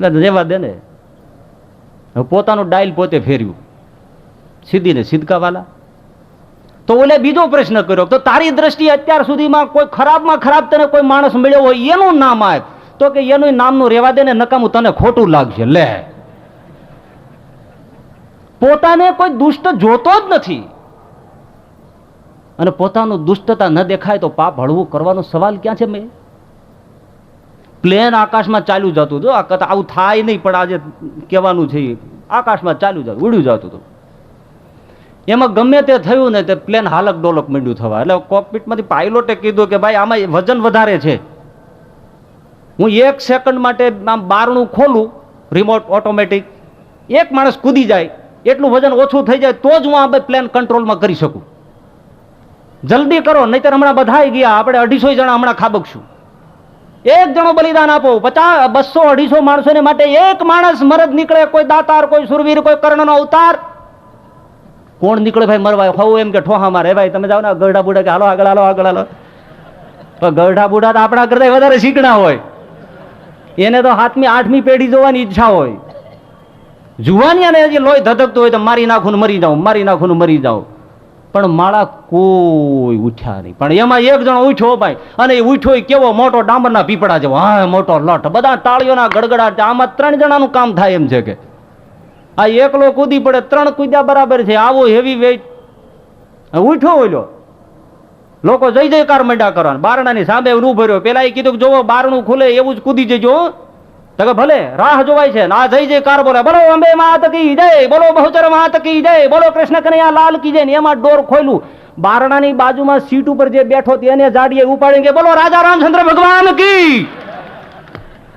એટલે જવા દે ને પોતાનું ડાયલ પોતે ફેર્યું સીધી ને સિદ્ધકાવાલા તો ઓલે બીજો પ્રશ્ન કર્યો તો તારી દ્રષ્ટિએ અત્યાર સુધીમાં કોઈ ખરાબમાં ખરાબ તને કોઈ માણસ મળ્યો હોય એનું નામ આપ તો કે એનું નામનું રેવા દે ને નકામું તને ખોટું લાગશે લે પોતાને કોઈ દુષ્ટ જોતો જ નથી અને પોતાનું દુષ્ટતા ન દેખાય તો પાપ હળવું કરવાનો સવાલ ક્યાં છે મેં પ્લેન આકાશમાં ચાલ્યું જતું હતું આ કથા આવું થાય નહીં પણ આજે કહેવાનું છે આકાશમાં ચાલ્યું જતું ઉડ્યું જતું હતું એમાં ગમે તે થયું ને તે પ્લેન હાલક ડોલક માંડ્યું થવા એટલે કોકપીટમાંથી પાયલોટે કીધું કે ભાઈ આમાં વજન વધારે છે હું 1 સેકન્ડ માટે આમ બારણું ખોલું રિમોટ ઓટોમેટિક એક માણસ કૂદી જાય એટલું વજન ઓછું થઈ જાય તો જ હું આ પ્લેન કંટ્રોલમાં કરી શકું જલ્દી કરો નહીતર હમણાં બધાઈ ગયા આપણે 250 જણા હમણાં ખાબકશું એક જણો બલિદાન આપો 50 200 250 માણસોને માટે એક માણસ મરદ નીકળે કોઈ દાતાર કોઈ સુરવીર કોઈ કર્ણનો અવતાર કોણ નીકળે ભાઈ મરવા હોવું એમ કે ઠોહા મારે ભાઈ તમે જાઓ ને ગરડા બુડા કે હાલો આગળ હાલો આગળ હાલો પણ ગરડા બુડા તો આપણા કરતા વધારે શીખણા હોય એને તો 7મી 8મી પેઢી જોવાની ઈચ્છા હોય જુવાનિયાને હજી લોહી ધધકતું હોય તો મારી નાખું ને મરી જાઉં મારી નાખું ને મરી જાઉં પણ માળા કોઈ ઉઠ્યા નહીં પણ એમાં એક જણો ઉઠ્યો ભાઈ અને એ ઉઠ્યો કેવો મોટો ડામરના પીપળા જેવો હા મોટો લઠ બધા તાળીઓના ગડગડાટ આમાં 3 જણાનું કામ થાય એમ છે કે આ એકલો કૂદી પડે 3 કૂદ્યા બરાબર છે આવો હેવી વેઇટ ઉઠ્યો ઓલ્યો લોકો જય જયકાર મંડ્યા કરવાના બારણાની સામે ઉભો રહ્યો પેલા એ કીધું કે જોવો બારણું ખુલે એવું જ કૂદી જજો તો કે ભલે રાહ જોવાય છે આ જય જયકાર બોલે બોલો અંબે માત કી જય બોલો બહુચર માત કી જય બોલો કૃષ્ણ કનૈયા લાલ કી જય ને એમાં ડોર ખોલ્યું બારણાની બાજુમાં સીટ ઉપર જે બેઠો તેને જાડીએ ઉપાડી કે બોલો રાજા રામચંદ્ર ભગવાન કી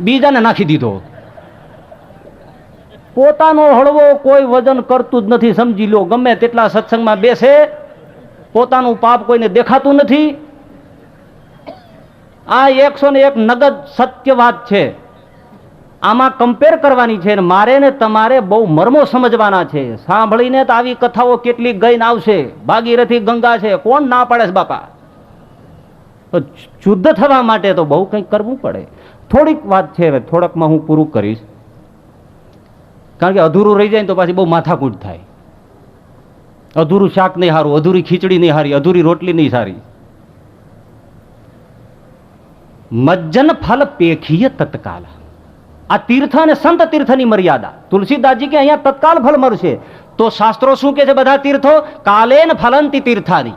બીજાને નાખી દીધો પોતાનો હળવો કોઈ વજન કરતું જ નથી સમજી લો ગમે તેટલા સત્સંગમાં બેસે પોતાનું પાપ કોઈને દેખાતું નથી આ 101 નગદ સત્ય વાત છે આમાં કમ્પેર કરવાની છે મારે ને તમારે બહુ મર્મો સમજવાના છે સાંભળીને તો આવી કથાઓ કેટલી ગઈને આવશે ભાગીરથી ગંગા છે કોણ ના પાડે છે બાપા શુદ્ધ થવા માટે તો બહુ કંઈક કરવું પડે થોડીક વાત છે હવે થોડકમાં હું પૂરું કરીશ કારણ કે અધૂરું રહી જાય ને તો પાછી બહુ માથાકૂટ થાય અધૂરું શાક નહીં સારું અધૂરી ખીચડી નહીં સારી અધૂરી રોટલી નહીં સારી મજ્જન ફલ પેખીય તત્કાલ આ તીર્થ અને સંત તીર્થની મર્યાદા તુલસીદાસજી કે અહીંયા તત્કાલ ફલ મળશે તો શાસ્ત્રો શું કે છે બધા તીર્થો કાલેન ફલંતી તીર્થાની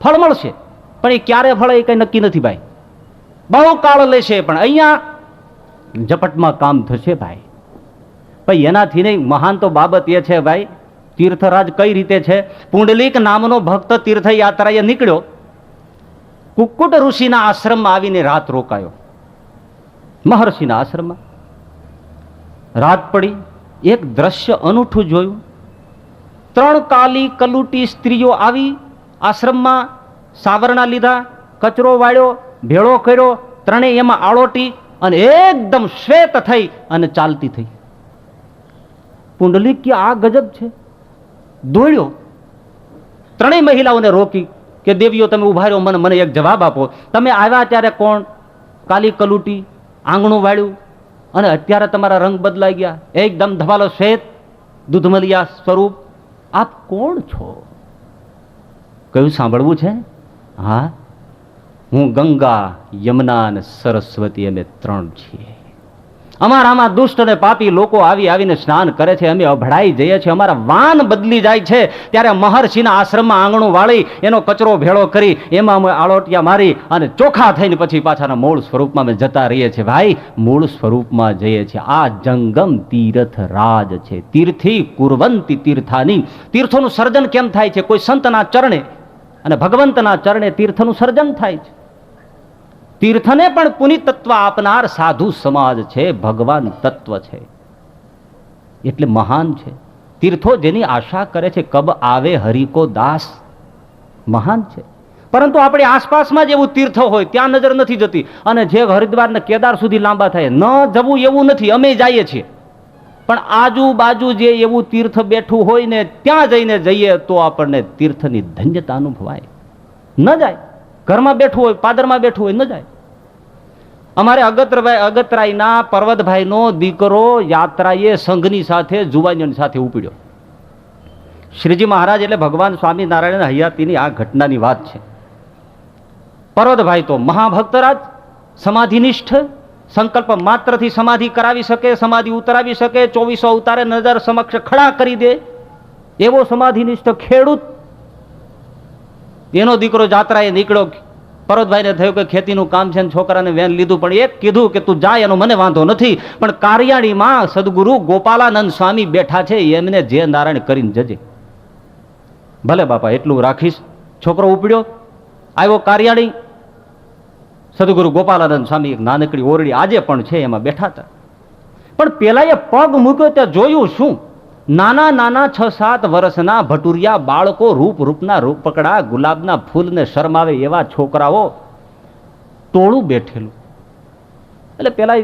ફળ મળશે પણ એ ક્યારે ફળ એ કઈ નક્કી નથી ભાઈ બહુ કાળ લેશે પણ અહીંયા ઝપટમાં કામ થશે ભાઈ ભાઈ એનાથી નહીં મહાન તો બાબત એ છે ભાઈ તીર્થરાજ કઈ રીતે છે પુંડલીક નામનો ભક્ત તીર્થયાત્રાએ નીકળ્યો કુક્કુટ ઋષિના આશ્રમમાં આવીને રાત રોકાયો મહર્ષિના આશ્રમમાં રાત પડી એક દ્રશ્ય અનૂઠું જોયું 3 કાલી કલુટી સ્ત્રીઓ આવી આશ્રમમાં સાવરણા લીધા કચરો વાળ્યો ભેળો કર્યો ત્રણેય એમાં આળોટી અને એકદમ શ્વેત થઈ અને ચાલતી થઈ પુંડલીક કે આ ગજબ છે દોડ્યો ત્રણેય મહિલાઓને રોકી કે દેવીઓ તમે ઉભા રહ્યો, મને મને એક જવાબ આપો. તમે આવ્યા ત્યારે કોણ? કાલી કલુટી, આંગણું વાળ્યું, અને અત્યારે તમારા રંગ બદલાઈ ગયા, એકદમ ધબાલો શ્વેત દૂધમલિયા સ્વરૂપ. આપ કોણ છો? કયું સાંભળવું છે? હા, હું ગંગા, યમુના અને સરસ્વતી, અમે ત્રણ છીએ. અમારામાં દુષ્ટ અને પાપી લોકો આવી આવીને સ્નાન કરે છે, અમે અભડાઈ જઈએ છીએ, અમારા વાન બદલી જાય છે. ત્યારે મહર્ષિના આશ્રમમાં આંગણું વાળી એનો કચરો ભેળો કરી એમાં અમે આળોટિયા મારી અને ચોખ્ખા થઈને પછી પાછાના મૂળ સ્વરૂપમાં અમે જતા રહીએ છીએ. ભાઈ, મૂળ સ્વરૂપમાં જઈએ છીએ. આ જંગમ તીર્થ રાજ છે. તીર્થી કુર્વંતી તીર્થાની. તીર્થોનું સર્જન કેમ થાય છે? કોઈ સંતના ચરણે અને ભગવંતના ચરણે તીર્થનું સર્જન થાય છે. તીર્થને પણ પુનિત તત્વ આપનાર સાધુ સમાજ છે, ભગવાન તત્વ છે, એટલે મહાન છે. તીર્થો જેની આશા કરે છે, કબ આવે હરિકો દાસ, મહાન છે. પરંતુ આપણી આસપાસમાં જ એવું તીર્થ હોય ત્યાં નજર નથી જતી, અને જે હરિદ્વાર ને કેદાર સુધી લાંબા થાય ન જવું એવું નથી, અમે જઈએ છીએ, પણ આજુબાજુ જે એવું તીર્થ બેઠું હોય ને ત્યાં જઈને જઈએ તો આપણને તીર્થની ધન્યતા અનુભવાય. ન જાય, ઘરમાં બેઠું હોય, પાદરમાં બેઠું હોય, ન જાય. અમારે અગતરાયના પર્વતભાઈનો દીકરો યાત્રાએ સંઘની સાથે જુવાનીઓની સાથે ઉપડ્યો. શ્રીજી મહારાજ એટલે ભગવાન સ્વામિનારાયણ હયાતીની આ ઘટનાની વાત છે. પર્વતભાઈ તો મહાભક્તરાજ, સમાધિનિષ્ઠ, સંકલ્પ માત્રથી સમાધિ કરાવી શકે, સમાધિ ઉતરાવી શકે, 24 અવતારે નજર સમક્ષ ખડા કરી દે એવો સમાધિનિષ્ઠ ખેડૂત. એનો દીકરો જાત્રાએ નીકળ્યો. પર્વતભાઈને થયું કે ખેતીનું કામ છે, છોકરાને વેન લીધું, પણ એક કીધું કે તું જાય એનો મને વાંધો નથી, પણ કારિયાણીમાં સદગુરુ ગોપાલાનંદ સ્વામી બેઠા છે, એમને જે નારાયણ કરીને જજે. ભલે બાપા, એટલું રાખીશ. છોકરો ઉપડ્યો, આવ્યો કારિયાણી. સદગુરુ ગોપાલાનંદ સ્વામી એક નાનકડી ઓરડી આજે પણ છે, એમાં બેઠા હતા. પણ પેલા એ પગ મૂક્યો ત્યાં જોયું શું? નાના નાના 6-7 વર્ષના ભટુરિયા બાળકો, રૂપના રૂપકડા, ગુલાબના ફૂલને શરમાવે એવા છોકરાઓ, ટોળું બેઠેલું. એટલે પેલા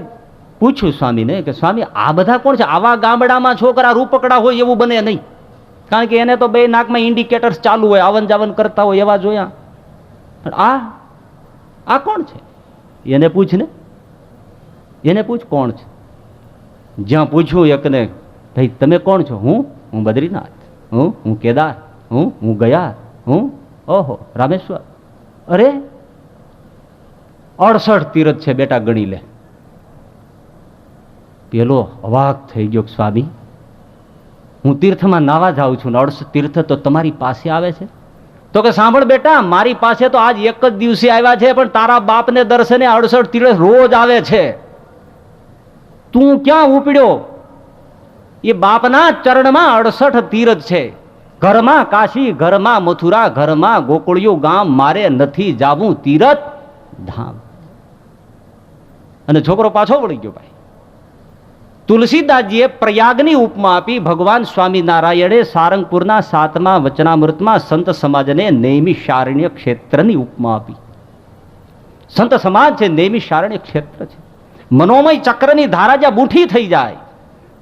પૂછ્યું સ્વામીને કે સ્વામી, આ બધા કોણ છે? આવા ગામડામાં છોકરા રૂપકડા હોય એવું બને નહીં, કારણ કે એને તો બે નાકમાં ઇન્ડિકેટર્સ ચાલુ હોય, આવન જાવન કરતા હોય એવા જોયા. આ કોણ છે? એને પૂછ ને, એને પૂછ કોણ છે. જ્યાં પૂછ્યું એકને, ભાઈ તમે કોણ છો? હું બદ્રીનાથ, હું કેદાર, હું ગયા, ઓહો રામેશ્વર. અરે 68 તીર્થ છે બેટા, ગણી લે. પેલો અવાક થઈ ગયો, સ્વામી હું તીર્થમાં નાવા જાઉં છું ને 68 તીર્થ તો તમારી પાસે આવે છે? તો કે સાંભળ બેટા, મારી પાસે તો આજ એક જ દિવસે આવ્યા છે, પણ તારા બાપને દર્શને 68 તીર્થ રોજ આવે છે. તું ક્યાં ઉપડ્યો? એ બાપના ચરણમાં 68 તીર્થ છે. ઘરમાં કાશી, ઘરમાં મથુરા, ઘરમાં ગોકુળિયું ગામ, મારે નથી જાવું તીર્થ ધામ. અને છોકરો પાછો વળી ગયો. ભાઈ, તુલસીદાસજીએ પ્રયાગની ઉપમા આપી. ભગવાન સ્વામિનારાયણે સારંગપુરના 7મા વચનામૃતમાં સંત સમાજને નૈમિષારણ્ય ક્ષેત્રની ઉપમા આપી. સંત સમાજ છે, નૈમિષારણ્ય ક્ષેત્ર છે. મનોમય ચક્રની ધારા જ્યાં બૂઠી થઈ જાય,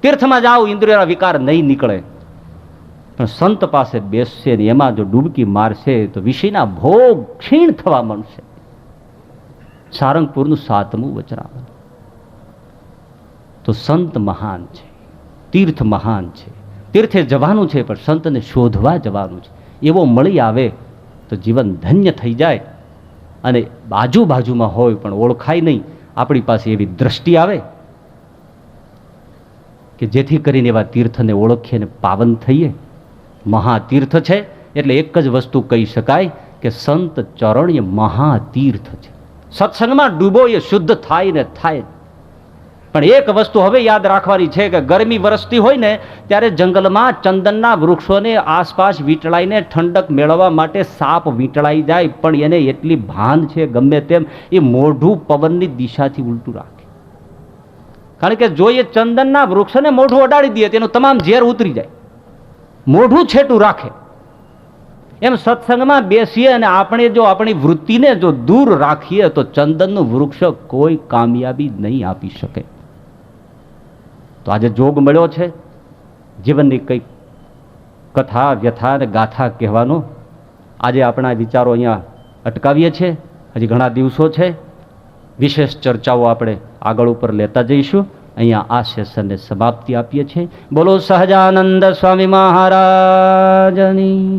તીર્થમાં જાઓ ઇન્દ્રિયોના વિકાર નહીં નીકળે, પણ સંત પાસે બેસશે ને એમાં જો ડૂબકી મારશે તો વિષયના ભોગ ક્ષીણ થવા માંડશે. સારંગપુરનું 7મું વચનામૃત. તો સંત મહાન છે, તીર્થ મહાન છે. તીર્થે જવાનું છે, પણ સંતને શોધવા જવાનું છે. એવો મળી આવે તો જીવન ધન્ય થઈ જાય. અને બાજુમાં હોય પણ ઓળખાય નહીં, આપણી પાસે એવી દ્રષ્ટિ આવે કે જેથી કરીને એવા તીર્થને ઓળખીએ ને પાવન થઈએ. મહાતીર્થ છે એટલે એક જ વસ્તુ કહી શકાય કે સંત ચરણ્ય મહાતીર્થ છે. સત્સંગમાં ડૂબો એ શુદ્ધ થાય ને થાય. પણ એક વસ્તુ હવે યાદ રાખવાની છે કે ગરમી વરસતી હોય ને ત્યારે જંગલમાં ચંદનના વૃક્ષોને આસપાસ વીંટળાઈને ઠંડક મેળવવા માટે સાપ વીંટળાઈ જાય, પણ એને એટલી ભાન છે ગમે તેમ એ મોઢું પવનની દિશાથી ઉલટું રાખે. કારણ કે જો એ ચંદનના વૃક્ષને મોઢું અડાડી દે તેનું તમામ ઝેર ઉતરી જાય, મોઢું છેટું રાખે. એમ સત્સંગમાં બેસીએ અને આપણે જો આપણી વૃત્તિને જો દૂર રાખીએ તો ચંદનનું વૃક્ષ કોઈ કામયાબી નહીં આપી શકે. તો આજે જોગ મળ્યો છે, જીવનની કંઈક કથા વ્યથા અને ગાથા કહેવાનો, આજે આપણા વિચારો અહીંયા અટકાવીએ છીએ. હજી ઘણા દિવસો છે, વિશેષ ચર્ચાઓ આપણે આગળ ઉપર લેતા જઈશું. અહીંયા આ સેશનને સમાપ્તિ આપીએ છીએ. બોલો સહજાનંદ સ્વામી મહારાજની.